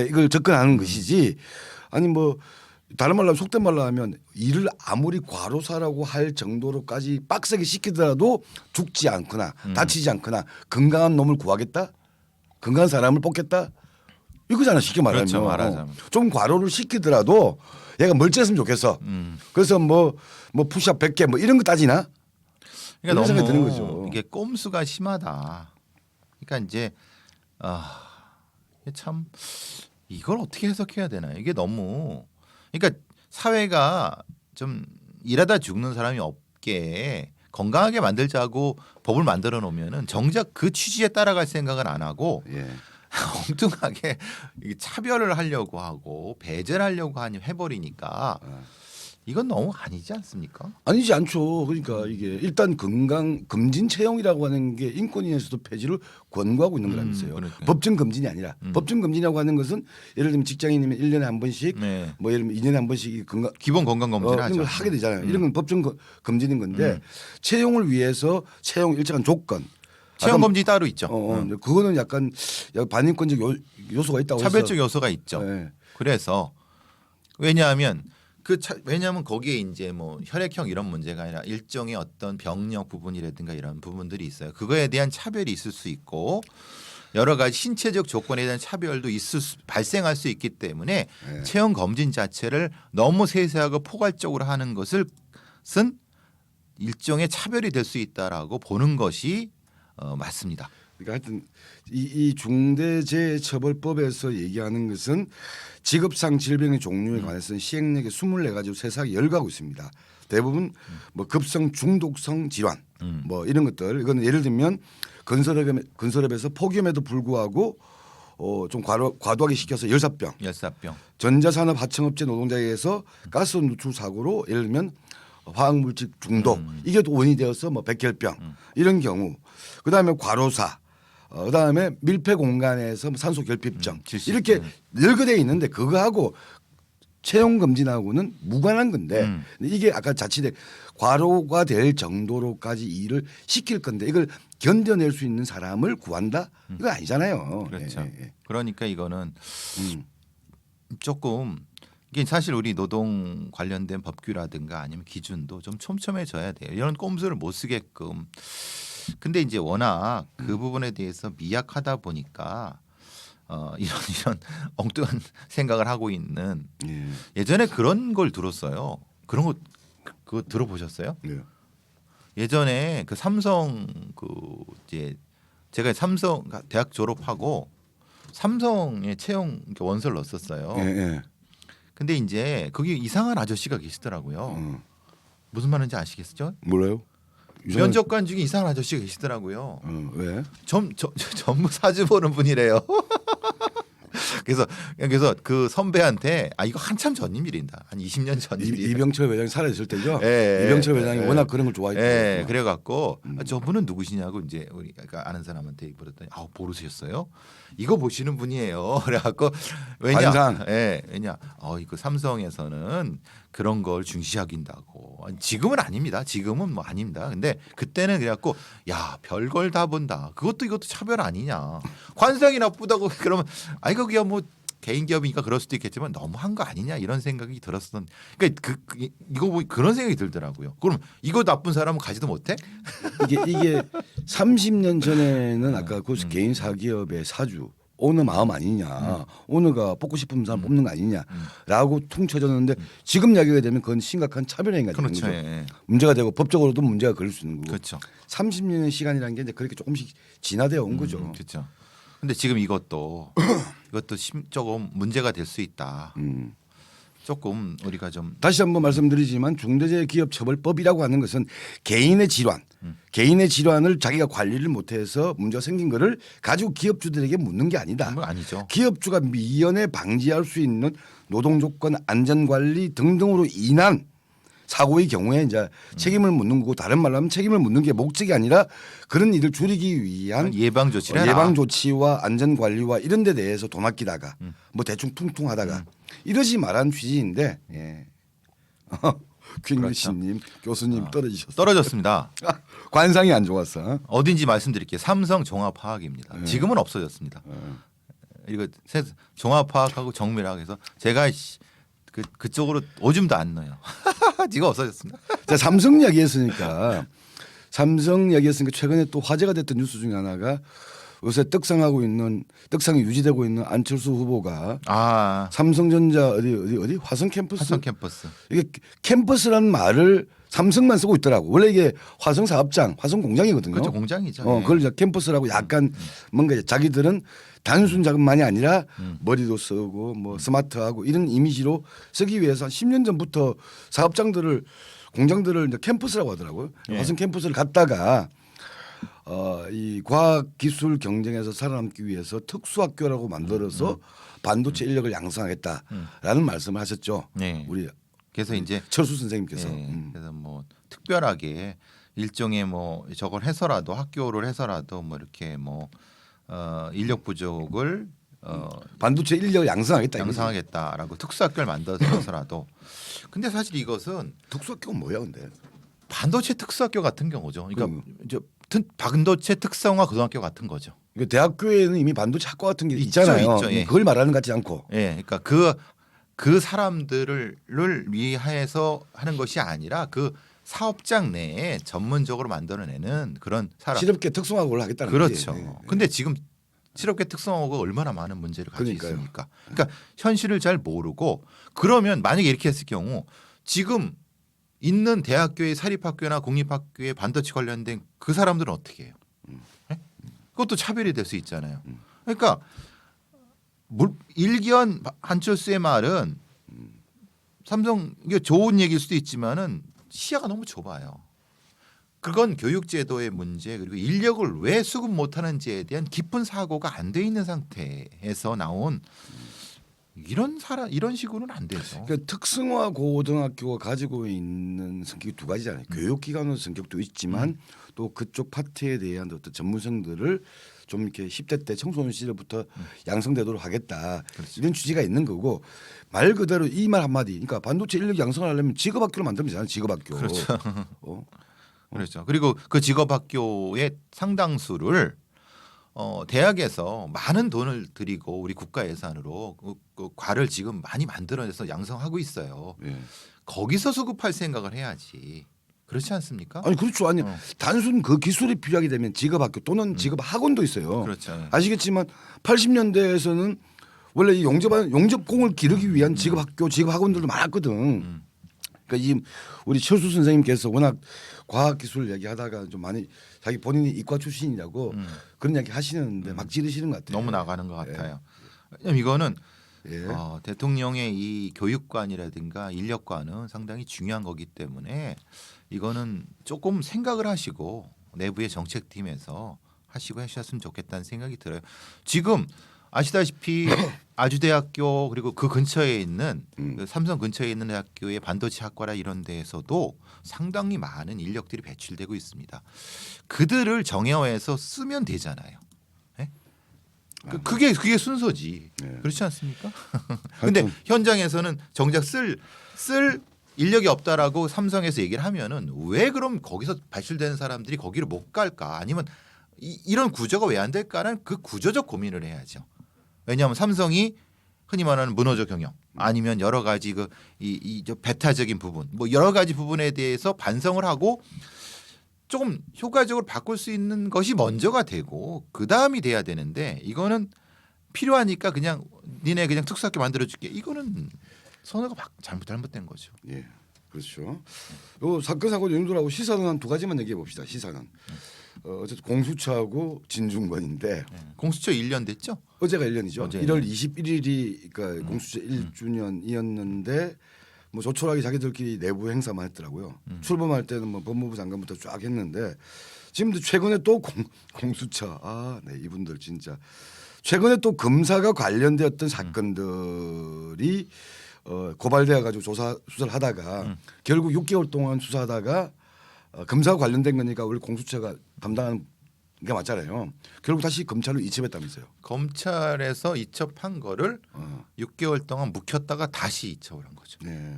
이걸 접근하는 것이지 아니 뭐 다른 말로 하면 속된 말로 하면 일을 아무리 과로사라고 할 정도로까지 빡세게 시키더라도 죽지 않거나 다치지 않거나 건강한 놈을 구하겠다? 건강한 사람을 뽑겠다? 이거잖아 쉽게 말하면. 그렇죠, 말하자면. 좀 과로를 시키더라도 얘가 멀쩡했으면 좋겠어. 그래서 뭐 푸시업 100개 뭐 이런 거 따지나? 그러니까 이런 생각이 드는 너무 거죠. 이게 꼼수가 심하다. 그러니까 이제 이게 참 이걸 어떻게 해석해야 되나? 이게 너무 그러니까 사회가 좀 일하다 죽는 사람이 없게 건강하게 만들자고 법을 만들어 놓으면은 정작 그 취지에 따라갈 생각은 안 하고 예. 엉뚱하게 이게 차별을 하려고 하고 배제를 하려고 하니 해버리니까 이건 너무 아니지 않습니까? 아니지 않죠. 그러니까 이게 일단 건강 검진 채용이라고 하는 게 인권위에서도 폐지를 권고하고 있는 거라면서요. 그러니까요. 법정 검진이 아니라 법정 검진이라고 하는 것은 예를 들면 직장인이면 1년에 한 번씩 네. 뭐 예를 들면 2년에 한 번씩 건강 기본 건강 검진 이런 하죠. 걸 하게 되잖아요. 이런 건 법정 검진인 건데 채용을 위해서 채용 일정한 조건 채용 아까 검진이 따로 있죠. 그거는 약간 반인권적 요소가 있다고 차별적 해서 요소가 있죠. 네. 그래서 왜냐하면 거기에 이제 뭐 혈액형 이런 문제가 아니라 일종의 어떤 병력 부분이라든가 이런 부분들이 있어요. 그거에 대한 차별이 있을 수 있고 여러 가지 신체적 조건에 대한 차별도 발생할 수 있기 때문에 네. 체형 검진 자체를 너무 세세하고 포괄적으로 하는 것은 일종의 차별이 될 수 있다라고 보는 것이 맞습니다. 그러니까 하여튼 이 중대재해처벌법에서 얘기하는 것은 직업상 질병의 종류에 관해서는 시행령에 24가지 세세하게 열거하고 있습니다. 대부분 뭐 급성 중독성 질환 뭐 이런 것들 이거는 예를 들면 건설업에서 폭염에도 불구하고 좀 과도하게 시켜서 열사병 열사병. 전자산업 하청업체 노동자에 의해서 가스 누출 사고로 예를 들면 화학물질 중독 이게 또 원인이 되어서 뭐 백혈병 이런 경우 그다음에 과로사 그다음에 밀폐 공간에서 뭐 산소 결핍증 질식. 이렇게 열거되어 있는데 그거하고 채용 검진하고는 무관한 건데 이게 아까 자칫에 과로가 될 정도로까지 일을 시킬 건데 이걸 견뎌낼 수 있는 사람을 구한다 이건 아니잖아요. 그렇죠. 예. 그러니까 이거는 조금 이게 사실 우리 노동 관련된 법규라든가 아니면 기준도 좀 촘촘해져야 돼요. 이런 꼼수를 못 쓰게끔. 근데 이제 워낙 그 부분에 대해서 미약하다 보니까 이런 엉뚱한 생각을 하고 있는 예. 예전에 그런 걸 들었어요. 그런 거 그거 들어보셨어요? 예. 예전에 그 삼성 그 이제 제가 삼성 대학 졸업하고 삼성에 채용 원서를 넣었었어요. 예. 예. 근데 이제 거기 이상한 아저씨가 계시더라고요. 무슨 말인지 아시겠죠? 몰라요? 면접관 중에 이상한 아저씨가 계시더라고요. 왜? 전부 사주 보는 분이래요. 그래서 그 선배한테 이거 한참 전 일이다. 한 20년 전 일이다. 이병철 회장이 살아있을 때죠. 예, 이병철 예, 회장이 예. 워낙 그런 걸 좋아했고. 예, 그래갖고 저분은 누구시냐고 이제 우리가 아는 사람한테 물었더니 모르셨어요? 이거 보시는 분이에요. 그래갖고 관상. 왜냐 이거 삼성에서는 그런 걸 중시하긴다고. 지금은 아닙니다. 지금은 뭐 아닙니다. 근데 그때는 그래갖고 야 별걸 다 본다. 이것도 차별 아니냐. 관상이 나쁘다고 그러면 이거 그냥 뭐 개인 기업이니까 그럴 수도 있겠지만 너무한 거 아니냐 이런 생각이 들었던. 그러니까 이거 보니 그런 생각이 들더라고요. 그럼 이거 나쁜 사람은 가지도 못해? 이게 30년 전에는 아까 그 개인 사기업의 사주 오너 마음 아니냐, 오너가 뽑고 싶은 사람 뽑는 거 아니냐라고 퉁쳐졌는데 지금 이야기가 되면 그건 심각한 차별행위가 되는 그렇죠. 거죠. 예. 문제가 되고 법적으로도 문제가 걸릴 수 있는 거고. 그렇죠. 30년의 시간이라는 게 이제 그렇게 조금씩 진화되어 온 거죠. 그렇죠. 근데 지금 이것도 조금 문제가 될 수 있다. 조금 우리가 좀 다시 한번 말씀드리지만 중대재해기업처벌법이라고 하는 것은 개인의 질환을 자기가 관리를 못해서 문제가 생긴 거를 가지고 기업주들에게 묻는 게 아니다. 그건 아니죠. 기업주가 미연에 방지할 수 있는 노동조건, 안전관리 등등으로 인한 사고의 경우에 이제 책임을 묻는 거고 다른 말로 하면 책임을 묻는 게 목적이 아니라 그런 일을 줄이기 위한 예방 조치를 해라. 예방 조치와 안전 관리와 이런 데 대해서 돈 아끼다가 뭐 대충 퉁퉁하다가 이러지 말한 취지인데 예. 퀸리시님 교수님 떨어지셨어요. 떨어졌습니다. 관상이 안 좋았어. 어딘지 말씀드릴게요. 삼성 종합화학입니다. 지금은 없어졌습니다. 이거 종합화학하고 정밀화학에서 제가 그쪽으로 오줌도 안 넣어요. 지가 없어졌습니다. 자, 삼성 이야기했으니까 최근에 또 화제가 됐던 뉴스 중에 하나가 요새 떡상이 유지되고 있는 안철수 후보가 삼성전자 어디 화성 캠퍼스 이게 캠퍼스라는 말을 삼성만 쓰고 있더라고. 원래 이게 화성 사업장, 화성 공장이거든요. 그렇죠, 공장이죠. 그걸 이제 캠퍼스라고 약간 뭔가 자기들은 단순 자금만이 아니라 머리도 쓰고 뭐 스마트하고 이런 이미지로 쓰기 위해서 10년 전부터 사업장들을 공장들을 이제 캠퍼스라고 하더라고요. 예. 화성 캠퍼스를 갔다가 이 과학 기술 경쟁에서 살아남기 위해서 특수학교라고 만들어서 반도체 인력을 양성하겠다라는 말씀을 하셨죠. 네. 우리 그래서 이제 철수 선생님께서. 그래서 뭐 특별하게 일종의 뭐 저걸 해서라도 학교를 해서라도 뭐 이렇게 뭐 인력 부족을 반도체 인력을 양성하겠다. 이거지. 양성하겠다라고 특수학교를 만들어서라도 근데 사실 이것은 특수학교가 뭐야 근데? 반도체 특수학교 같은 경우죠. 그러니까 이제 반도체 특성화 고등학교 같은 거죠. 그러니까 대학교에는 이미 반도체 학과 같은 게 있잖아요. 있죠, 예. 그걸 말하는 것 같지 않고. 예, 그러니까 그 사람들을 위해서 하는 것이 아니라 그 사업장 내에 전문적으로 만들어내는 그런 사람. 실업계 특성화고를 하겠다는 그렇죠. 거지. 네. 근데 지금 실업계 특성화가 얼마나 많은 문제를 가지고 그러니까요. 있습니까? 그러니까 현실을 잘 모르고 그러면 만약에 이렇게 했을 경우 지금 있는 대학교의 사립학교나 공립학교에 반도체 관련된 그 사람들은 어떻게 해요? 예? 그것도 차별이 될 수 있잖아요. 그러니까 일견 한철수의 말은 삼성 이게 좋은 얘기일 수도 있지만은 시야가 너무 좁아요. 그건 교육제도의 문제 그리고 인력을 왜 수급 못하는지에 대한 깊은 사고가 안 돼 있는 상태에서 나온 이런 식으로는 안 되죠. 그러니까 특성화 고등학교가 가지고 있는 성격이 두 가지잖아요. 교육기관의 성격도 있지만 또 그쪽 파트에 대한 어떤 전문성들을 좀 이렇게 10대 때 청소년 시절부터 양성되도록 하겠다. 그렇죠. 이런 취지가 있는 거고 말 그대로 이 말 한마디. 그러니까 반도체 인력 양성을 하려면 직업학교를 만들면 되잖아요. 직업학교. 그렇죠. 어? 그렇죠. 그리고 그 직업학교의 상당수를 대학에서 많은 돈을 들이고 우리 국가 예산으로 그 과를 지금 많이 만들어내서 양성하고 있어요. 예. 거기서 수급할 생각을 해야지. 그렇지 않습니까? 아니 그렇죠. 아니 단순 그 기술이 필요하게 되면 직업학교 또는 직업학원도 있어요. 그렇죠. 아시겠지만 80년대에서는 원래 이 용접공을 기르기 위한 직업학교, 직업학원들도 많았거든. 그러니까 이 우리 철수 선생님께서 워낙 과학기술 얘기하다가 좀 많이 자기 본인이 이과 출신이라고 그런 얘기 하시는데 막 지르시는 것 같아요. 너무 나가는 것 같아요. 왜냐면 이거는 예. 대통령의 이 교육관이라든가 인력관은 상당히 중요한 거기 때문에 이거는 조금 생각을 하시고 내부의 정책팀에서 하시고 하셨으면 좋겠다는 생각이 들어요. 지금 아시다시피 아주대학교 그리고 그 근처에 있는 그 삼성 근처에 있는 대학교의 반도체 학과라 이런 데에서도 상당히 많은 인력들이 배출되고 있습니다. 그들을 정형화해서 쓰면 되잖아요. 네? 그게 순서지. 네. 그렇지 않습니까? 근데 하여튼. 현장에서는 정작 쓸 인력이 없다라고 삼성에서 얘기를 하면은 왜 그럼 거기서 발출되는 사람들이 거기를 못 갈까? 아니면 이런 구조가 왜 안 될까라는 그 구조적 고민을 해야죠. 왜냐하면 삼성이 흔히 말하는 문호조 경영 아니면 여러 가지 이 배타적인 부분 뭐 여러 가지 부분에 대해서 반성을 하고 조금 효과적으로 바꿀 수 있는 것이 먼저가 되고 그 다음이 돼야 되는데 이거는 필요하니까 그냥 니네 그냥 특수학교 만들어줄게 이거는 선호가 잘못된 거죠. 예, 그렇죠. 요 사건 사고 연도라고 시사는 한 두 가지만 얘기해 봅시다. 시사는 어쨌든 공수처하고 진중권인데 공수처 1년 됐죠? 어제가 1년이죠. 어제 1월 21일이 그러니까 공수처 1주년이었는데 뭐 조촐하게 자기들끼리 내부 행사만 했더라고요. 출범할 때는 뭐 법무부 장관부터 쫙 했는데 지금도 최근에 또 공수처 네 이분들 진짜 최근에 또 검사가 관련되었던 사건들이 고발되어 가지고 수사를 하다가 결국 6개월 동안 수사하다가 검사와 관련된 거니까 우리 공수처가 담당하는 게 맞잖아요. 결국 다시 검찰로 이첩했다면서요. 검찰에서 이첩한 거를 6개월 동안 묵혔다가 다시 이첩을 한 거죠. 네.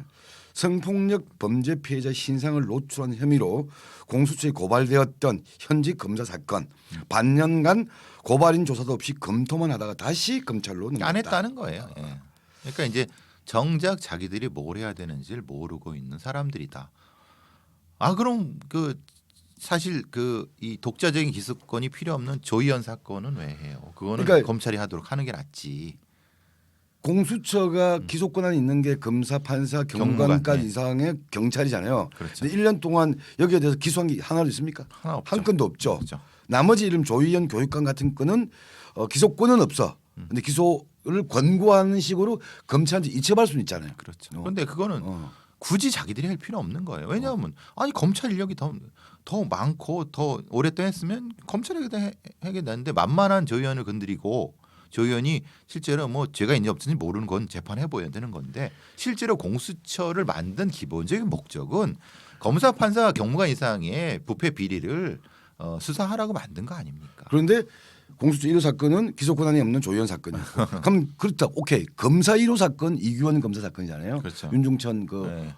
성폭력 범죄 피해자 신상을 노출한 혐의로 공수처에 고발되었던 현직 검사 사건 반년간 고발인 조사도 없이 검토만 하다가 다시 검찰로 넘겼다. 안 했다는 거예요. 예. 그러니까 이제 정작 자기들이 뭘 해야 되는지를 모르고 있는 사람들이다. 그럼 사실 이 독자적인 기소권이 필요 없는 조희연 사건은 왜 해요? 그거는 그러니까 검찰이 하도록 하는 게 낫지. 공수처가 기소권한이 있는 게 검사, 판사, 경관까지 네. 이상의 경찰이잖아요. 그렇죠. 근데 1년 동안 여기에 대해서 기소한 게 하나도 있습니까? 하나 없죠. 한 건도 없죠. 없죠. 나머지 이름 조희연 교육관 같은 건은 기소권은 없어. 근데 기소를 권고하는 식으로 검찰한테 이첩할 수는 있잖아요. 그렇죠. 그런데 그거는 굳이 자기들이 할 필요 없는 거예요. 왜냐하면 아니 검찰 인력이 더 많고 더 오랫동안 했으면 검찰에게 하게 되는데 만만한 조 의원을 건드리고 조 의원이 실제로 뭐 죄가 있는지 없는지 모르는 건 재판해 보여야 되는 건데 실제로 공수처를 만든 기본적인 목적은 검사 판사 경무관 이상의 부패 비리를 수사하라고 만든 거 아닙니까? 그런데 공수처 1호 사건은 기소 권한이 없는 조현 사건이고 그럼 그렇다. 오케이. 검사 1호 사건 이규원 검사 사건이잖아요. 그렇죠. 윤중천 그 네.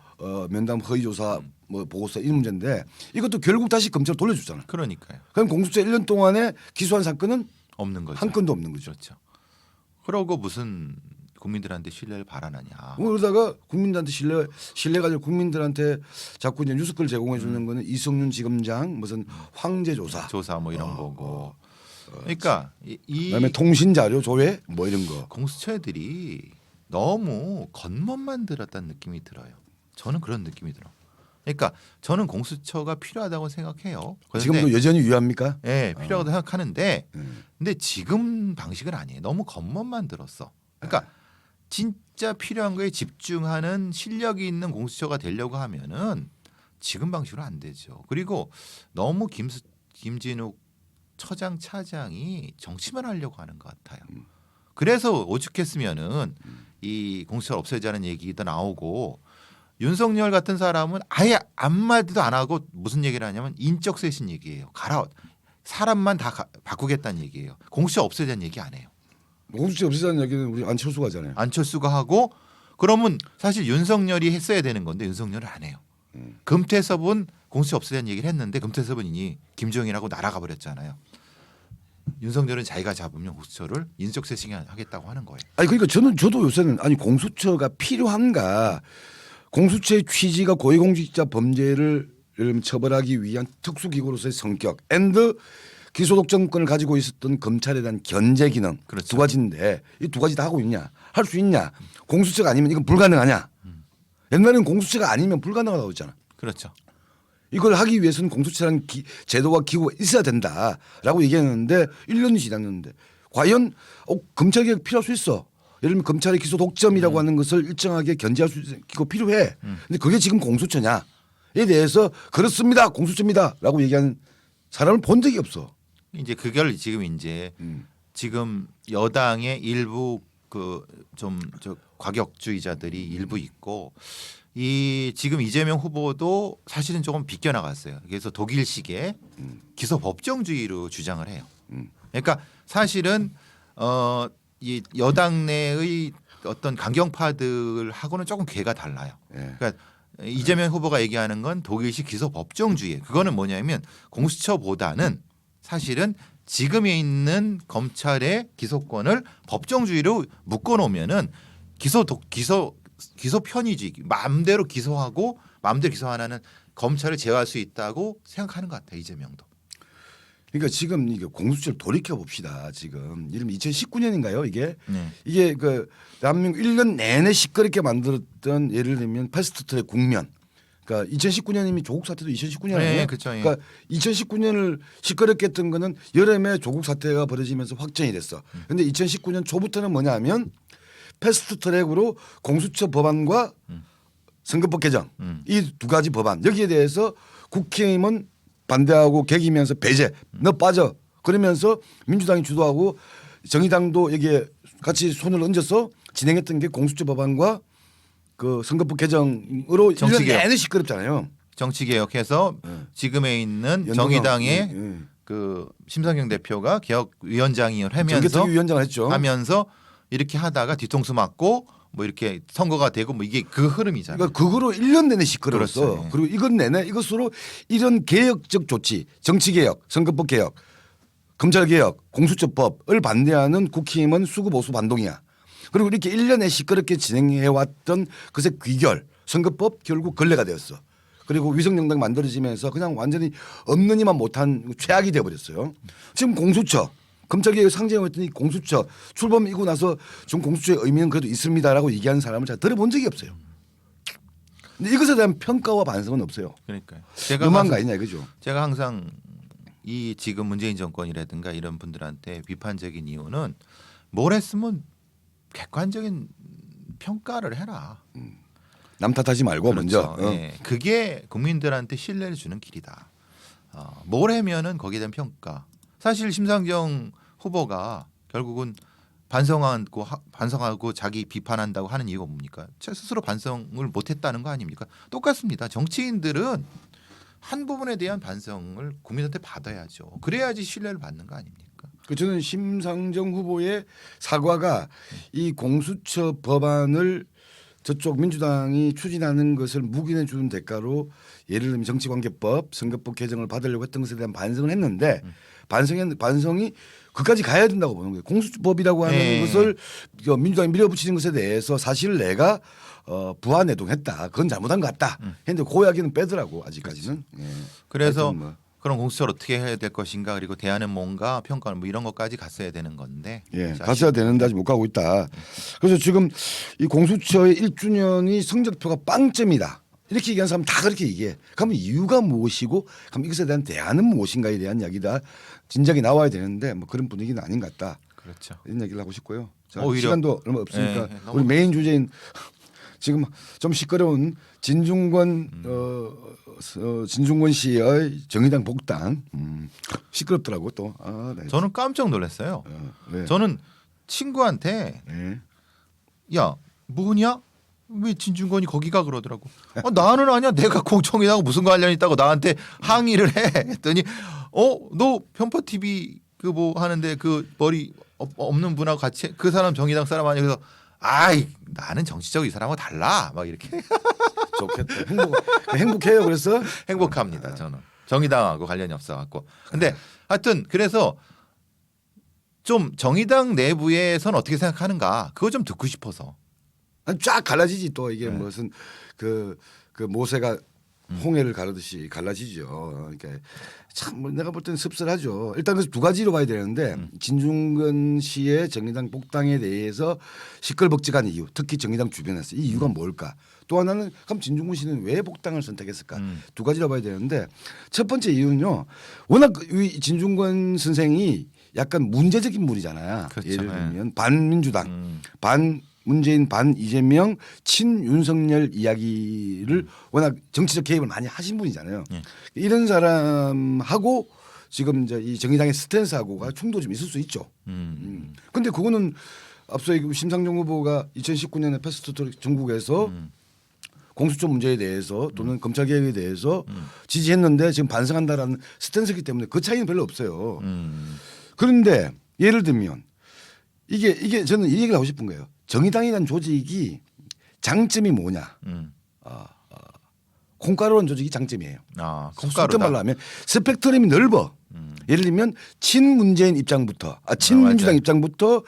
면담 허위 조사 뭐 보고서 이 문제인데 이것도 결국 다시 검찰 돌려주잖아. 그러니까요. 그럼 공수처 1년 동안에 기소한 사건은 없는 거죠. 한 건도 없는 거죠. 그렇죠. 그러고 무슨 국민들한테 신뢰를 바라느냐. 그러다가 국민들한테 신뢰가 아니라 국민들한테 자꾸 이제 뉴스글 제공해 주는 거는 이성윤 지검장 무슨 황제 조사 뭐 이런 거고. 그러니까 이 그다음에 통신 자료 조회 뭐 이런 거. 공수처들이 너무 겉멋만 들었다는 느낌이 들어요. 저는 그런 느낌이 들어. 그러니까 저는 공수처가 필요하다고 생각해요. 그런데 지금도 여전히 유효합니까? 예, 필요하다고 생각하는데 음. 근데 지금 방식은 아니에요. 너무 겉멋만 들었어. 그러니까 진짜 필요한 거에 집중하는 실력이 있는 공수처가 되려고 하면은 지금 방식으로 안 되죠. 그리고 너무 김진욱 처장 차장이 정치만 하려고 하는 것 같아요. 그래서 오죽했으면은 이 공수처를 없애자는 얘기도 나오고 윤석열 같은 사람은 아예 한마디도 안 하고 무슨 얘기를 하냐면 인적 쇄신 얘기예요. 사람만 다 바꾸겠다는 얘기예요. 공수처 없애자는 얘기 안 해요. 공수처 없애자는 얘기는 우리 안철수가 하잖아요. 안철수가 하고 그러면 사실 윤석열이 했어야 되는 건데 윤석열은 안 해요. 금태섭은 공수처 없애자는 얘기를 했는데 금태섭은 이미 김종인하고 날아가 버렸잖아요. 윤석열은 자기가 잡으면 공수처를 인적 쇄신하겠다고 하는 거예요. 아니 그러니까 저도 요새는 아니 공수처가 필요한가? 공수처의 취지가 고위공직자 범죄를 처벌하기 위한 특수기구로서의 성격 앤드 기소독 정권을 가지고 있었던 검찰에 대한 견제 기능 그렇죠. 두 가지인데 이 두 가지 다 하고 있냐? 할 수 있냐? 공수처가 아니면 이건 불가능하냐? 옛날에는 공수처가 아니면 불가능하다고 했잖아. 그렇죠. 이걸 하기 위해서는 공수처라는 제도와 기구가 있어야 된다라고 얘기했는데 1년이 지났는데 과연 검찰개혁 필요할 수 있어. 예를 들면 검찰의 기소 독점이라고 하는 것을 일정하게 견제할 수 있는 기구 필요해. 근데 그게 지금 공수처냐에 대해서 그렇습니다. 공수처입니다라고 얘기하는 사람을 본 적이 없어. 이제 그걸 지금 이제 지금 여당의 일부 그 좀 저 과격주의자들이 일부 있고 이 지금 이재명 후보도 사실은 조금 비껴나갔어요. 그래서 독일식의 기소 법정주의로 주장을 해요. 그러니까 사실은 이 여당 내의 어떤 강경파들하고는 조금 궤가 달라요. 예. 그러니까 이재명 후보가 얘기하는 건 독일식 기소 법정주의. 그거는 뭐냐면 공수처보다는 사실은 지금에 있는 검찰의 기소권을 법정주의로 묶어놓으면은 기소 편의주의, 마음대로 기소하고 마음대로 기소 안 하는 검찰을 제어할 수 있다고 생각하는 것 같아요. 이재명도. 그러니까 지금 이게 공수처를 돌이켜 봅시다. 지금 이름 2019년인가요? 이게 네. 이게 그 대한민국 1년 내내 시끄럽게 만들었던 예를 들면 패스트트랙 국면. 그러니까 2019년이면 조국 사태도 2019년 아니에요? 네, 그렇죠. 예. 그러니까 2019년을 시끄럽게 했던 거는 여름에 조국 사태가 벌어지면서 확정이 됐어. 그런데 2019년 초부터는 뭐냐면 패스트트랙으로 공수처 법안과 선거법 개정 이 두 가지 법안 여기에 대해서 국힘은 반대하고 개기면서 배제 너 빠져 그러면서 민주당이 주도하고 정의당도 여기에 같이 손을 얹어서 진행했던 게 공수처 법안과 그 선거법 개정으로 1년 내내 시끄럽잖아요. 정치개혁해서 지금에 있는 연동형, 정의당의 그 심상정 대표가 개혁위원장을 하면서 위원장을 했죠. 하면서 이렇게 하다가 뒤통수 맞고 뭐 이렇게 선거가 되고 뭐 이게 그 흐름이잖아요. 그러니까 그거로 1년 내내 시끄러웠어. 그렇죠. 그리고 이건 내내 이것으로 이런 개혁적 조치, 정치개혁, 선거법 개혁, 검찰개혁, 공수처법을 반대하는 국힘은 수구보수 반동이야. 그리고 이렇게 1년에 시끄럽게 진행해왔던 그새 귀결, 선거법 결국 걸레가 되었어. 그리고 위성정당 만들어지면서 그냥 완전히 없는 이만 못한 최악이 되어버렸어요. 지금 공수처. 검찰개혁 상징했더니 공수처 출범이고 나서 좀 공수처의 의미는 그래도 있습니다라고 얘기하는 사람을 잘 들어본 적이 없어요. 근데 이것에 대한 평가와 반성은 없어요. 그러니까요. 너무한 거 아니냐 이거죠. 제가 항상 이 지금 문재인 정권이라든가 이런 분들한테 비판적인 이유는 뭘 했으면 객관적인 평가를 해라. 남 탓하지 말고 먼저. 그렇죠. 예. 그게 국민들한테 신뢰를 주는 길이다. 뭘 하면은 거기에 대한 평가. 사실 심상정 후보가 결국은 반성하고 자기 비판한다고 하는 이유가 뭡니까? 스스로 반성을 못했다는 거 아닙니까? 똑같습니다. 정치인들은 한 부분에 대한 반성을 국민한테 받아야죠. 그래야지 신뢰를 받는 거 아닙니까? 저는 심상정 후보의 사과가 이 공수처 법안을 저쪽 민주당이 추진하는 것을 묵인해 주는 대가로 예를 들면 정치관계법, 선거법 개정을 받으려고 했던 것에 대한 반성을 했는데 반성이 그까지 가야 된다고 보는 거예요. 공수처법이라고 하는 네. 것을 민주당이 밀어붙이는 것에 대해서 사실 내가 부안해동했다. 그건 잘못한 것 같다. 했는데 그 이야기는 빼더라고 아직까지는. 예. 그래서 하여튼 뭐. 그런 공수처를 어떻게 해야 될 것인가 그리고 대안은 뭔가 평가는 뭐 이런 것까지 갔어야 되는 건데 예, 갔어야 되는데 아직 못 가고 있다. 그래서 지금 이 공수처의 1주년이 성적표가 빵점이다. 이렇게 얘기하는 사람 다 그렇게 얘기해. 그러면 이유가 무엇이고 그럼 이것에 대한 대안은 무엇인가에 대한 이야기다. 진작에 나와야 되는데 뭐 그런 분위기는 아닌 것 같다. 그렇죠. 이런 얘기를 하고 싶고요. 자, 오히려 시간도 얼마 없으니까 네, 우리 메인 주제인 지금 좀 시끄러운 진중권 진중권 씨의 정의당 복당 시끄럽더라고 또. 네. 저는 깜짝 놀랐어요. 네. 저는 친구한테 네. 야 뭐냐? 왜 진중권이 거기가 그러더라고. 나는 아니야. 내가 공청회하고 무슨 관련이 있다고 나한테 항의를 해. 했더니 너 편파 TV 그 뭐 하는데 그 머리 없는 분하고 같이 그 사람 정의당 사람 아니야. 그래서 아이 나는 정치적으로 이 사람하고 달라. 막 이렇게 좋겠다. 행복해요. 그래서 행복합니다. 저는 정의당하고 관련이 없어갖고. 근데 하여튼 그래서 좀 정의당 내부에선 어떻게 생각하는가 그거 좀 듣고 싶어서. 아니, 쫙 갈라지지 또 이게 네. 무슨 그 모세가 홍해를 가르듯이 갈라지죠. 그러니까 참 내가 볼 때는 씁쓸하죠. 일단 그래서 두 가지로 봐야 되는데 진중근 씨의 정의당 복당에 대해서 시끌벅적한 이유, 특히 정의당 주변에서 이 이유가 뭘까? 또 하나는 그럼 진중근 씨는 왜 복당을 선택했을까? 두 가지로 봐야 되는데 첫 번째 이유는요. 워낙 이 진중권 선생이 약간 문제적인 분이잖아요. 그렇죠. 예를 네. 들면 반민주당, 반 문재인 반 이재명 친윤석열 이야기를 워낙 정치적 개입을 많이 하신 분이잖아요. 예. 이런 사람하고 지금 이제 이 정의당의 스탠스하고가 충돌이 좀 있을 수 있죠. 근데 그거는 앞서 심상정 후보가 2019년에 패스트트랙 전국에서 공수처 문제에 대해서 또는 검찰 개혁에 대해서 지지했는데 지금 반성한다라는 스탠스이기 때문에 그 차이는 별로 없어요. 그런데 예를 들면 이게 저는 이 얘기를 하고 싶은 거예요. 정의당이라는 조직이 장점이 뭐냐? 콩가루라는 조직이 장점이에요. 속된 콩가루다. 말로 하면 스펙트럼이 넓어. 예를 들면 친문재인 입장부터 친민주당 맞아요. 입장부터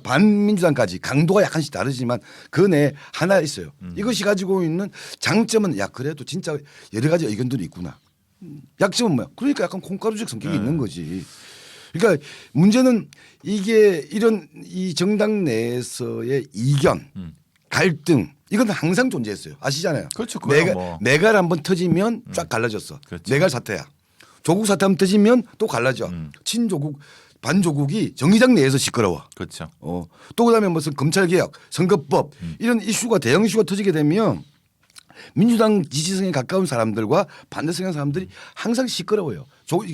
반민주당까지 강도가 약간씩 다르지만 그 내에 하나 있어요. 이것이 가지고 있는 장점은 야 그래도 진짜 여러 가지 의견들이 있구나. 약점은 뭐야? 그러니까 약간 콩가루적 성격이 있는 거지. 그러니까 문제는 이게 이런 이 정당 내에서의 이견, 갈등 이건 항상 존재했어요. 아시잖아요. 그렇죠. 그거야 뭐. 메갈 한번 터지면 쫙 갈라졌어. 그렇죠. 메갈 사태야. 조국 사태 한번 터지면 또 갈라져. 친조국 반조국이 정의당 내에서 시끄러워. 그렇죠. 또 그다음에 무슨 검찰 개혁, 선거법 이런 이슈가 대형 이슈가 터지게 되면 민주당 지지층에 가까운 사람들과 반대성의 사람들이 항상 시끄러워요.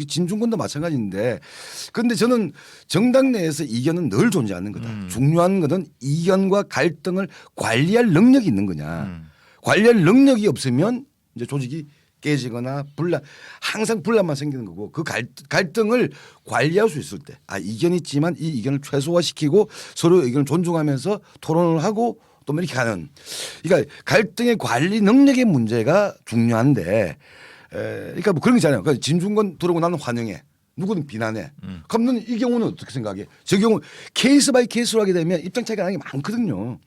진중권도 마찬가지인데 그런데 저는 정당 내에서 이견은 늘 존재하는 거다. 중요한 것은 이견과 갈등을 관리할 능력이 있는 거냐. 관리할 능력이 없으면 이제 조직이 깨지거나 항상 분란만 생기는 거고 그 갈등을 관리할 수 있을 때 이견이 있지만 이 이견을 최소화시키고 서로 의견을 존중하면서 토론을 하고 또 이렇게 가는 그러니까 갈등의 관리 능력의 문제가 중요한데 그러니까 뭐 그런 거 있잖아요. 그러니까 진중권 들어오고 나는 환영해. 누구는 비난해. 그럼 너는 이 경우는 어떻게 생각해? 저 경우 케이스 바이 케이스로 하게 되면 입장 차이가 나는 게 많거든요.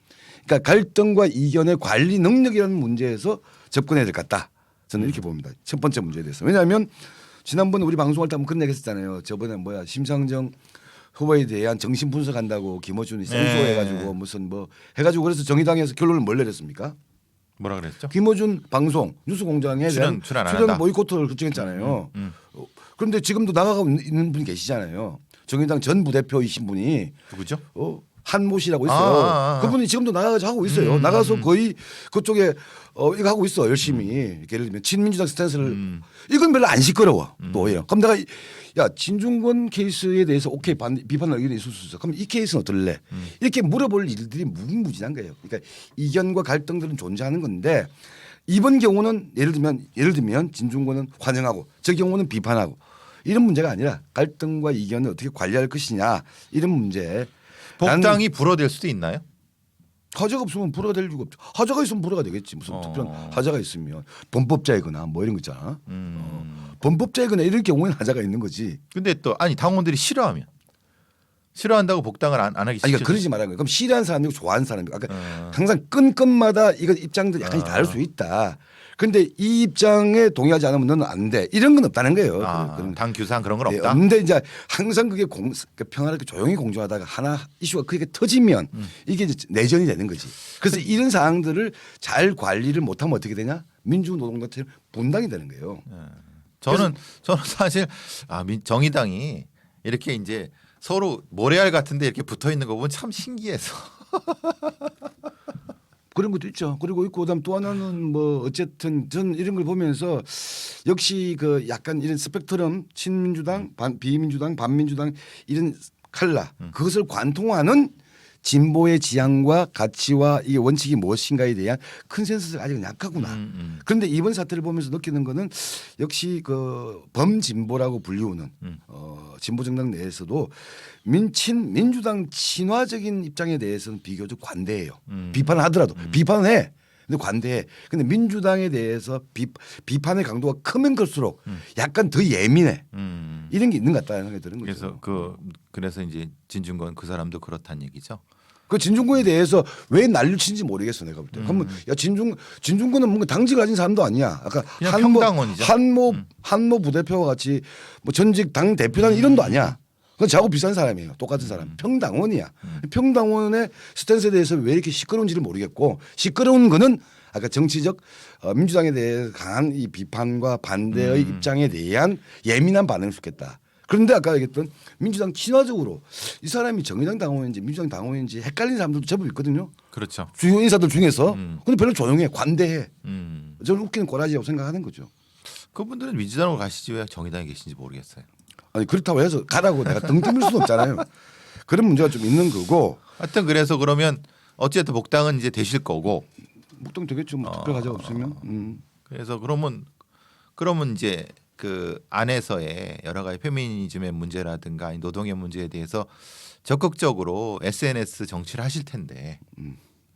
그러니까 갈등과 이견의 관리 능력이라는 문제에서 접근해야 될 것 같다. 저는 이렇게 봅니다. 첫 번째 문제에 대해서. 왜냐하면 지난번에 우리 방송할 때 한번 그런 얘기 했었잖아요. 저번에 심상정 후보에 대한 정신 분석한다고 김어준이 생소해가지고 무슨 뭐 해가지고 그래서 정의당에서 결론을 뭘 내렸습니까? 뭐라 그랬죠? 김어준 방송 뉴스공장에 대한 출연 안 출연 한다. 보이콧을 결정했잖아요. 그런데 지금도 나가고 있는 분이 계시잖아요. 정의당 전 부대표이신 분이 누구죠? 한모 씨라고 있어요. 그분이 지금도 나가서 하고 있어요. 나가서 거의 그쪽에 이거 하고 있어 열심히. 예를 들면 친민주당 스탠스를 이건 별로 안 시끄러워. 또 오히려. 그럼 내가 야 진중권 케이스에 대해서 오케이 비판할 의견이 있을 수 있어. 그럼 이 케이스는 어떨래? 이렇게 물어볼 일들이 무궁무진한 거예요. 그러니까 이견과 갈등들은 존재하는 건데 이번 경우는 예를 들면 진중권은 환영하고 저 경우는 비판하고 이런 문제가 아니라 갈등과 이견을 어떻게 관리할 것이냐 이런 문제. 복당이 불어될 수도 있나요? 하자가 없으면 불어가 될 이유가 없죠. 하자가 있으면 불어가 되겠지. 무슨 특별한 하자가 있으면 범법자이거나 뭐 이런 거 있잖아. 범법자이거나 이럴 경우에는 하자가 있는 거지. 근데 또 아니 당원들이 싫어한다고 복당을 안 하기 싫죠. 그러니까 그러지 말라는 거예요. 그럼 싫어하는 사람이고 좋아하는 사람이고 항상 끈끈마다 이거 입장들 약간 다를 수 있다. 그런데 이 입장에 동의하지 않으면 너는 안 돼. 이런 건 없다는 거예요. 당 규상 그런 건 없다. 근데 이제 항상 그게 평화롭게 조용히 공존하다가 하나 이슈가 크게 터지면 이게 이제 내전이 되는 거지. 그래서 이런 사항들을 잘 관리를 못하면 어떻게 되냐? 민주노동자처럼 분당이 되는 거예요. 저는 사실 정의당이 이렇게 이제 서로 모래알 같은데 이렇게 붙어 있는 거 보면 참 신기해서. 그런 것도 있죠. 그리고 있고 그다음 또 하나는 뭐 어쨌든 전 이런 걸 보면서 역시 그 약간 이런 스펙트럼 친민주당, 비민주당, 반민주당 이런 칼라 그것을 관통하는 진보의 지향과 가치와 이게 원칙이 무엇인가에 대한 컨센서스가 아직은 약하구나. 그런데 이번 사태를 보면서 느끼는 거는 역시 그 범진보라고 불리우는 진보 정당 내에서도 민주당 친화적인 입장에 대해서는 비교적 관대해요. 비판을 하더라도 비판은 해. 근데 관대해. 근데 민주당에 대해서 비판의 강도가 크면 클수록 약간 더 예민해. 이런 게 있는 것 같다는 생각이 드는 거죠. 그래서 이제 진중권 그 사람도 그렇다는 얘기죠. 그 진중권에 대해서 왜 난리를 치는지 모르겠어 내가 볼 때. 그러면 야 진중권은 뭔가 당직을 가진 사람도 아니야. 아까 그냥 평당원이죠. 한모 부대표와 같이 뭐 전직 당 대표단 이런도 아니야. 그건 저하고 비슷한 사람이에요. 똑같은 사람. 평당원이야. 평당원의 스탠스에 대해서 왜 이렇게 시끄러운지를 모르겠고 시끄러운 거는 아까 정치적 민주당에 대해 강한 이 비판과 반대의 입장에 대한 예민한 반응일 수 있겠다. 그런데 아까 얘기했던 민주당 친화적으로 이 사람이 정의당 당원인지 민주당 당원인지 헷갈리는 사람들도 제법 있거든요. 그렇죠. 주요 인사들 중에서. 근데 별로 조용해. 관대해. 음. 저는 웃기는 꼬라지라고 생각하는 거죠. 그분들은 민주당으로 가시지 왜 정의당에 계신지 모르겠어요. 아니 그렇다고 해서 가라고 내가 등 떠밀 수는 없잖아요. 그런 문제가 좀 있는 거고. 하여튼 그래서 그러면 어쨌든 복당은 이제 되실 거고. 복당 되겠죠. 뭐 특별 과제가 없으면. 그래서 그러면 이제 그 안에서의 여러 가지 페미니즘의 문제라든가 노동의 문제에 대해서 적극적으로 SNS 정치를 하실 텐데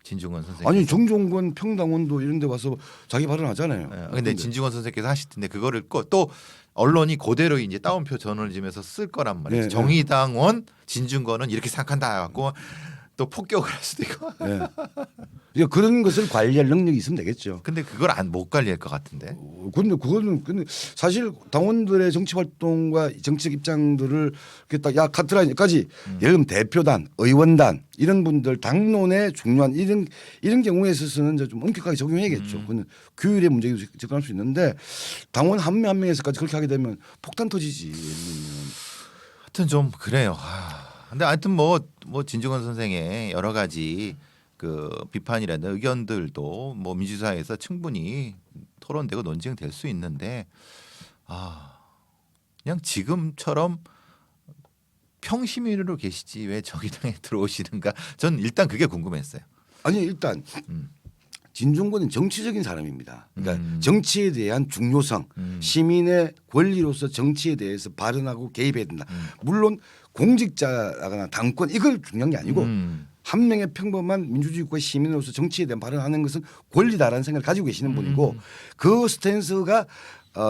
진중권 선생님. 아니 정종건 평당원도 이런 데 와서 자기 발언하잖아요. 근데 진중권 선생님께서 하실 텐데 그거를 또 언론이 그대로 이제 따옴표 저널리즘에서 쓸 거란 말이에요. 네, 정의당원 진중권은 이렇게 생각한다 갖고 또 폭격을 할 수도 있고. 네. 그러니까 그런 것을 관리할 능력이 있으면 되겠죠. 근데 그걸 못 관리할 것 같은데. 근데 그거는 사실 당원들의 정치 활동과 정치적 입장들을 이렇게 딱 야 카트라인까지 예를 들면 대표단, 의원단 이런 분들 당론의 중요한 이런 경우에 있어서는 이제 좀 엄격하게 적용해야겠죠. 그거는 규율의 문제도 접근할 수 있는데 당원 한 명 한 명에서까지 그렇게 하게 되면 폭탄 터지지. 예를 들면. 하여튼 좀 그래요. 근데 하여튼 뭐 진중권 선생의 여러 가지 그 비판이라든 의견들도 뭐 민주사회에서 충분히 토론되고 논쟁될 수 있는데 그냥 지금처럼 평시민으로 계시지 왜 정의당에 들어오시는가? 전 일단 그게 궁금했어요. 아니 일단 진중권은 정치적인 사람입니다. 그러니까 정치에 대한 중요성, 시민의 권리로서 정치에 대해서 발언하고 개입해야 된다. 물론 공직자거나 당권 이걸 중요한 게 아니고 한 명의 평범한 민주주의국가의 시민으로서 정치에 대한 발언하는 것은 권리다라는 생각을 가지고 계시는 분이고 그 스탠스가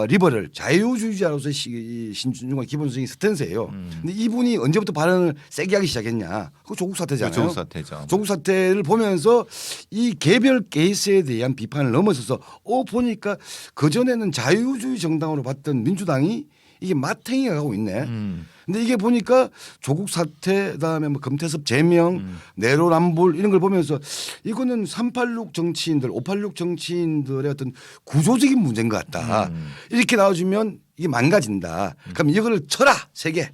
리버럴 자유주의자로서 신진중권 기본적인 스탠스예요. 근데 이분이 언제부터 발언을 세게 하기 시작했냐? 그거 조국 사태잖아요. 조국 사태죠. 조국 사태를 보면서 이 개별 케이스에 대한 비판을 넘어서서 보니까 그 전에는 자유주의 정당으로 봤던 민주당이 이게 마탱이가 가고 있네. 근데 이게 보니까 조국 사태 그다음에 뭐 금태섭 제명 내로남불 이런 걸 보면서 이거는 386 정치인들 586 정치인들의 어떤 구조적인 문제인 것 같다. 이렇게 나와주면 이게 망가진다. 그럼 이거를 쳐라 세게.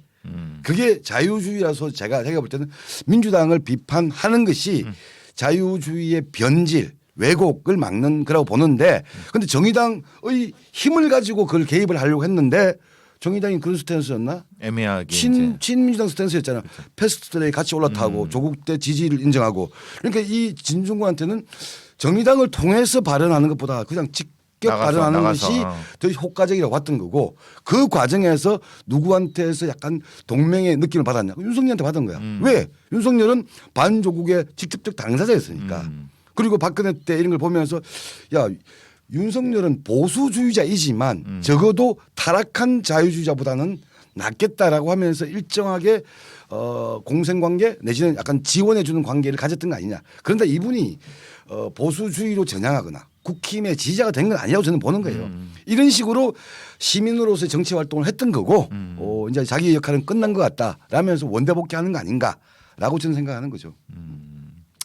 그게 자유주의라서 제가 볼 때는 민주당을 비판하는 것이 자유주의의 변질 왜곡을 막는 거라고 보는데 근데 정의당의 힘을 가지고 그걸 개입을 하려고 했는데 정의당이 그런 스탠스였나? 애매하게 이제. 친민주당 스탠스였잖아. 그렇죠. 패스트트랙 같이 올라타고 조국 때 지지를 인정하고 그러니까 이 진중권한테는 정의당을 통해서 발언하는 것보다 그냥 직접 발언하는 것이 더 효과적이라고 봤던 거고 그 과정에서 누구한테서 약간 동맹의 느낌을 받았냐? 윤석열한테 받은 거야. 왜? 윤석열은 반조국의 직접적 당사자였으니까. 그리고 박근혜 때 이런 걸 보면서 야 윤석열은 보수주의자이지만 적어도 타락한 자유주의자보다는 낫겠다라고 하면서 일정하게 공생관계 내지는 약간 지원해주는 관계를 가졌던 거 아니냐. 그런데 이분이 보수주의로 전향하거나 국힘의 지지자가 된 건 아니라고 저는 보는 거예요. 이런 식으로 시민으로서의 정치 활동을 했던 거고 이제 자기 역할은 끝난 것 같다라면서 원대복귀하는 거 아닌가라고 저는 생각하는 거죠.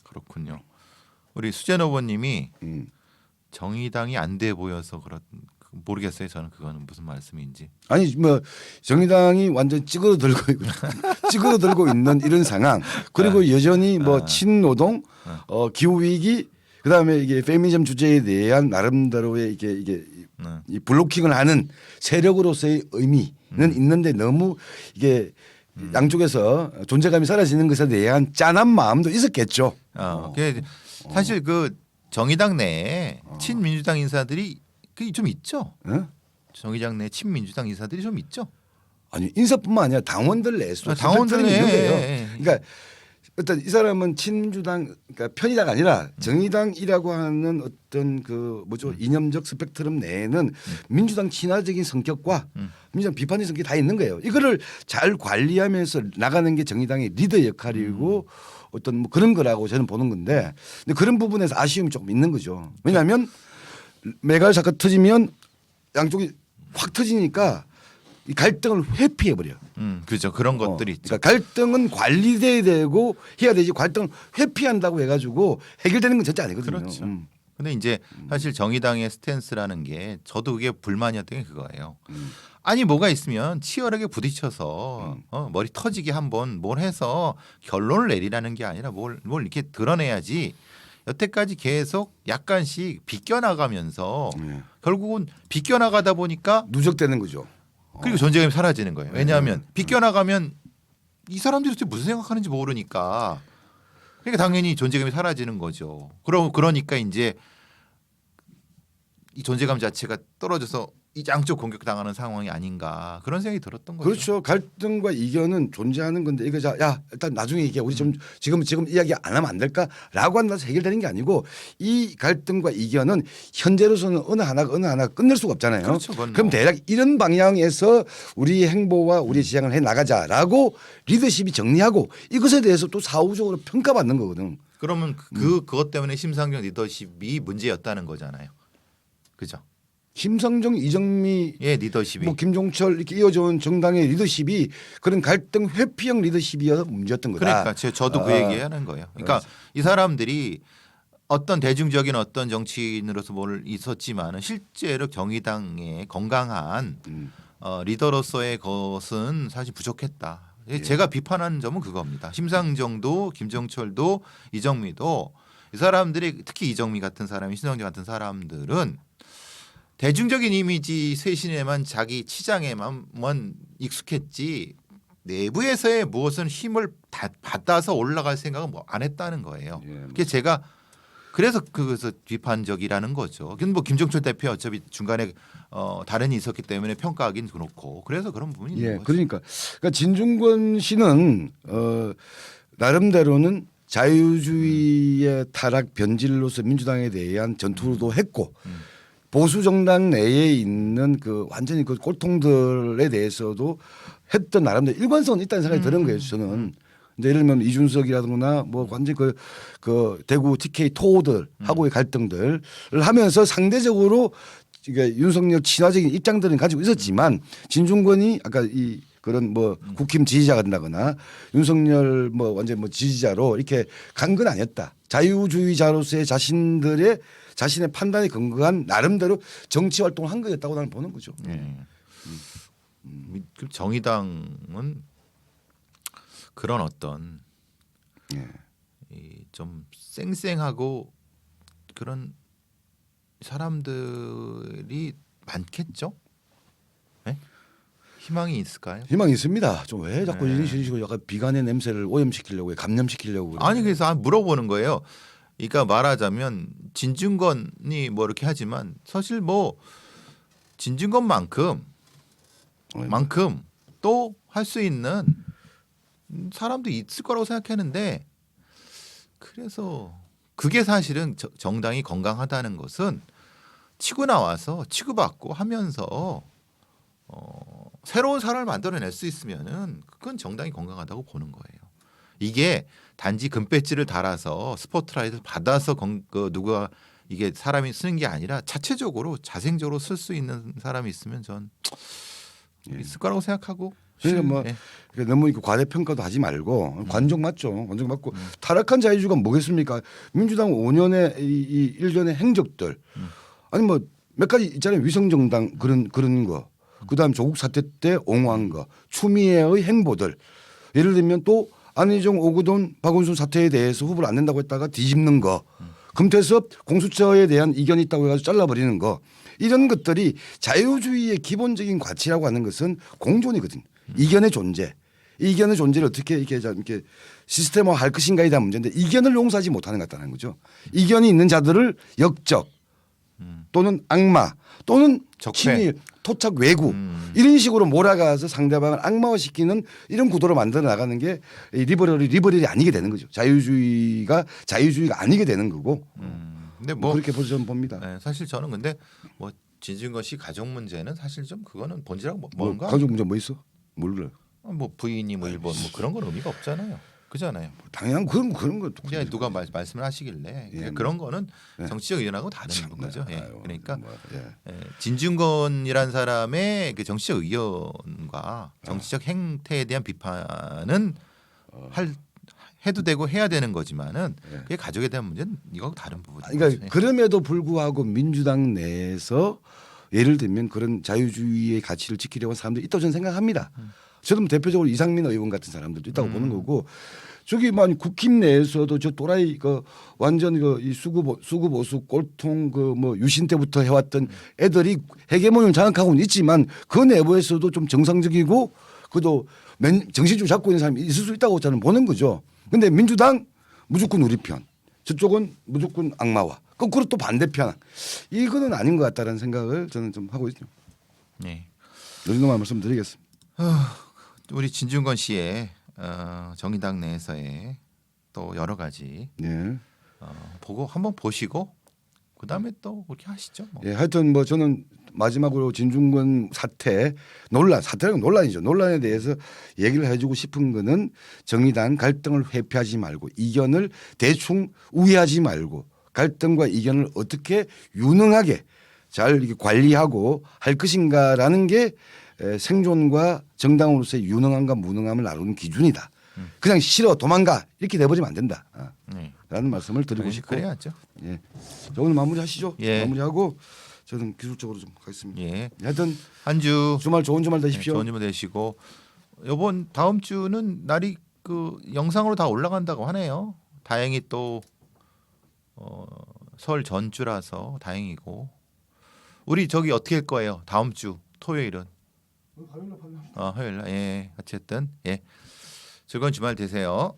그렇군요. 우리 수재 후보님이 정의당이 안 돼 보여서 모르겠어요. 저는 그거는 무슨 말씀인지. 아니 뭐 정의당이 완전 찌그러들고 있는 이런 상황. 그리고 여전히 뭐 친노동, 기후 위기, 그다음에 이게 페미니즘 주제에 대한 나름대로의 이게 이 블로킹을 하는 세력으로서의 의미는 있는데 너무 이게 양쪽에서 존재감이 사라지는 것에 대한 짠한 마음도 있었겠죠. 사실 그 정의당 내에 친민주당 인사들이 좀 있죠. 응? 정의당 내 친민주당 인사들이 좀 있죠. 아니 인사뿐만 아니라 당원들 내에서 당원들 있는 거예요. 내. 그러니까 일단 이 사람은 친민주당 그러니까 편이다가 아니라 정의당이라고 하는 어떤 그 뭐죠 이념적 스펙트럼 내에는 민주당 친화적인 성격과 민주당 비판적 성격이 다 있는 거예요. 이거를 잘 관리하면서 나가는 게 정의당의 리더 역할이고 어떤 뭐 그런 거라고 저는 보는 건데 근데 그런 부분에서 아쉬움이 조금 있는 거죠. 왜냐하면 메갈 사건 터지면 양쪽이 확 터지니까 이 갈등을 회피해 버려. 그렇죠. 그런 것들이 있죠. 그러니까 갈등은 관리돼야 되고 해야 되지 갈등을 회피한다고 해가지고 해결되는 건 절대 아니거든요. 그렇죠. 근데 이제 사실 정의당의 스탠스라는 게 저도 그게 불만이었던 게 그거예요. 아니 뭐가 있으면 치열하게 부딪혀서 머리 터지게 한번 뭘 해서 결론을 내리라는 게 아니라 뭘 이렇게 드러내야지. 여태까지 계속 약간씩 비껴나가면서 결국은 비껴나가다 보니까 누적되는 거죠. 그리고 존재감이 사라지는 거예요. 왜냐하면 비껴나가면 이 사람들이 도대체 무슨 생각하는지 모르니까 그러니까 당연히 존재감이 사라지는 거죠. 그러니까 이제 이 존재감 자체가 떨어져서 이 양쪽 공격당하는 상황이 아닌가 그런 생각이 들었던 거죠. 그렇죠. 갈등과 이견은 존재하는 건데 이거 야 일단 나중에 이게 우리 지금 이야기 안 하면 안 될까라고 한다서 해결되는 게 아니고 이 갈등과 이견은 현재로서는 어느 하나가 끝낼 수가 없잖아요. 그렇죠, 그럼 대략 이런 방향에서 우리 행보와 우리 지향을 해 나가자라고 리더십이 정리하고 이것에 대해서 또 사후적으로 평가받는 거거든. 그러면 그것 때문에 심상정 리더십이 문제였다는 거잖아요. 그죠? 심상정, 이정미, 리더십이 뭐 김종철 이렇게 이어져온 정당의 리더십이 그런 갈등 회피형 리더십이어서 문제였던 거다. 그러니까 저도 그 얘기하는 거예요. 그러니까 이 사람들이 어떤 대중적인 어떤 정치인으로서 뭘 있었지만은 실제로 정의당의 건강한 리더로서의 것은 사실 부족했다. 제가 비판하는 점은 그겁니다. 심상정도 김종철도 이정미도 이 사람들이 특히 이정미 같은 사람이 심상정 같은 사람들은 대중적인 이미지 쇄신에만 자기 치장에만 익숙했지 내부에서의 무엇은 힘을 받아서 올라갈 생각은 안 했다는 거예요. 그게 제가 그래서 비판적이라는 거죠. 근데 뭐 김종철 대표 어차피 중간에 다른 일이 있었기 때문에 평가하기는 그렇고 그래서 그런 부분이 있는 거죠. 그러니까 진중권 씨는 나름대로는 자유주의의 타락 변질로서 민주당에 대한 전투도 했고 보수 정당 내에 있는 그 완전히 그 꼴통들에 대해서도 했던 나름대로 일관성은 있다는 생각이 드는 거예요. 저는. 이제 예를 들면 이준석이라든가 뭐 완전 그 대구 TK 토호들하고의 갈등들을 하면서 상대적으로 그러니까 윤석열 친화적인 입장들은 가지고 있었지만 진중권이 아까 이 그런 뭐 국힘 지지자가 된다거나 윤석열 뭐 완전 뭐 지지자로 이렇게 간 건 아니었다. 자유주의자로서의 자신의 판단에 근거한 나름대로 정치 활동을 한 거였다고 나는 보는 거죠. 정의당은 그런 어떤 예. 이 좀 쌩쌩하고 그런 사람들이 많겠죠? 네? 희망이 있을까요? 희망이 있습니다. 좀 왜 자꾸 네. 이런 식으로 약간 비간의 냄새를 오염시키려고 해, 감염시키려고 그래. 아니 그래서 물어보는 거예요. 그러니까 말하자면 진중권이 뭐 이렇게 하지만 사실 뭐 진중권만큼 또 할 수 있는 사람도 있을 거라고 생각하는데 그래서 그게 사실은 정당이 건강하다는 것은 치고 나와서 치고받고 하면서 새로운 사람을 만들어낼 수 있으면은 그건 정당이 건강하다고 보는 거예요. 이게 단지 금배지를 달아서 스포트라이트를 받아서 누가 이게 사람이 쓰는 게 아니라 자체적으로 자생적으로 쓸 수 있는 사람이 있으면 전 있을 거라고 생각하고. 그러니까 뭐 예. 너무 이렇게 과대평가도 하지 말고 관종 맞죠. 관종 맞고 타락한 자유주의가 뭐겠습니까? 민주당 5년의 이 일련의 행적들 아니 뭐 몇 가지 있잖아요. 위성정당 그런 거. 그다음 조국 사태 때 옹호한 거. 추미애의 행보들. 예를 들면 또 안희정 오거돈 박원순 사태에 대해서 후보를 안 낸다고 했다가 뒤집는 거. 금태섭 공수처에 대한 이견이 있다고 해가지고 잘라버리는 거. 이런 것들이 자유주의의 기본적인 가치라고 하는 것은 공존이거든. 이견의 존재. 이견의 존재를 어떻게 이렇게 시스템화할 것인가에 대한 문제인데 이견을 용서하지 못하는 것 같다는 거죠. 이견이 있는 자들을 역적 또는 악마 또는 적폐. 친일 토착 외구 이런 식으로 몰아가서 상대방을 악마화시키는 이런 구도로 만들어 나가는 게 리버럴이 아니게 되는 거죠. 자유주의가 아니게 되는 거고. 근데 뭐 그렇게 저는 봅니다. 네, 사실 저는 근데 뭐 진중권 씨 가족 문제는 사실 좀 그거는 본질하고 뭔가 가족 문제 뭐 있어? 몰라. 뭐 부인이 뭐 일본 뭐 그런 건 의미가 없잖아요. 그잖아요. 당연한 그런 거. 그냥 누가 말씀을 하시길래 예, 그런 거는 예. 정치적 의견하고 다른 거죠. 예. 아유, 그러니까 뭐, 예. 진중권이란 사람의 그 정치적 의견과 정치적 행태에 대한 비판은 해도 되고 해야 되는 거지만은 그게 가족에 대한 문제는 이거하고 다른 부분이죠. 그러니까 그럼에도 불구하고 민주당 내에서 예를 들면 그런 자유주의의 가치를 지키려고 하는 사람들이 있다고 저는 생각합니다. 저는 대표적으로 이상민 의원 같은 사람들도 있다고 보는 거고 저기 만 국힘 내에서도 저 또라이 완전 이 수구 보수 꼴통 뭐 유신 때부터 해왔던 애들이 헤게모니를 장악하고는 있지만 그 내부에서도 좀 정상적이고 그도 정신줄 잡고 있는 사람이 있을 수 있다고 저는 보는 거죠. 근데 민주당 무조건 우리 편, 저쪽은 무조건 악마와 거꾸로 또 반대편 이거는 아닌 것 같다는 생각을 저는 좀 하고 있죠. 네. 이 정도만 말씀드리겠습니다. 우리 진중권 씨의 정의당 내에서의 또 여러 가지 예. 보고 한번 보시고 그 다음에 또 그렇게 하시죠. 뭐. 예, 하여튼 뭐 저는 마지막으로 진중권 사태라는 논란이죠. 논란에 대해서 얘기를 해주고 싶은 거는 정의당 갈등을 회피하지 말고 이견을 대충 우회하지 말고 갈등과 이견을 어떻게 유능하게 잘 이렇게 관리하고 할 것인가라는 게 생존과 정당으로서의 유능함과 무능함을 나누는 기준이다. 그냥 싫어 도망가 이렇게 돼버리면 안 된다. 라는 말씀을 드리고 싶고. 그래야죠. 예. 자, 오늘 마무리하시죠. 예. 마무리하고 저는 기술적으로 좀 가겠습니다. 예. 하여튼 한 주 주말 좋은 주말 되십시오. 좋은 주말 되시고 이번 다음 주는 날이 그 영상으로 다 올라간다고 하네요. 다행히 또 설 전주라서 다행이고 우리 저기 어떻게 할 거예요? 다음 주 토요일은 화요일 날 예. 어쨌든 예. 즐거운 주말 되세요.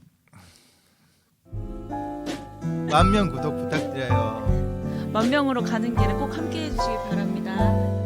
10,000명 구독 부탁드려요. 10,000명으로 가는 길에 꼭 함께해 주시기 바랍니다.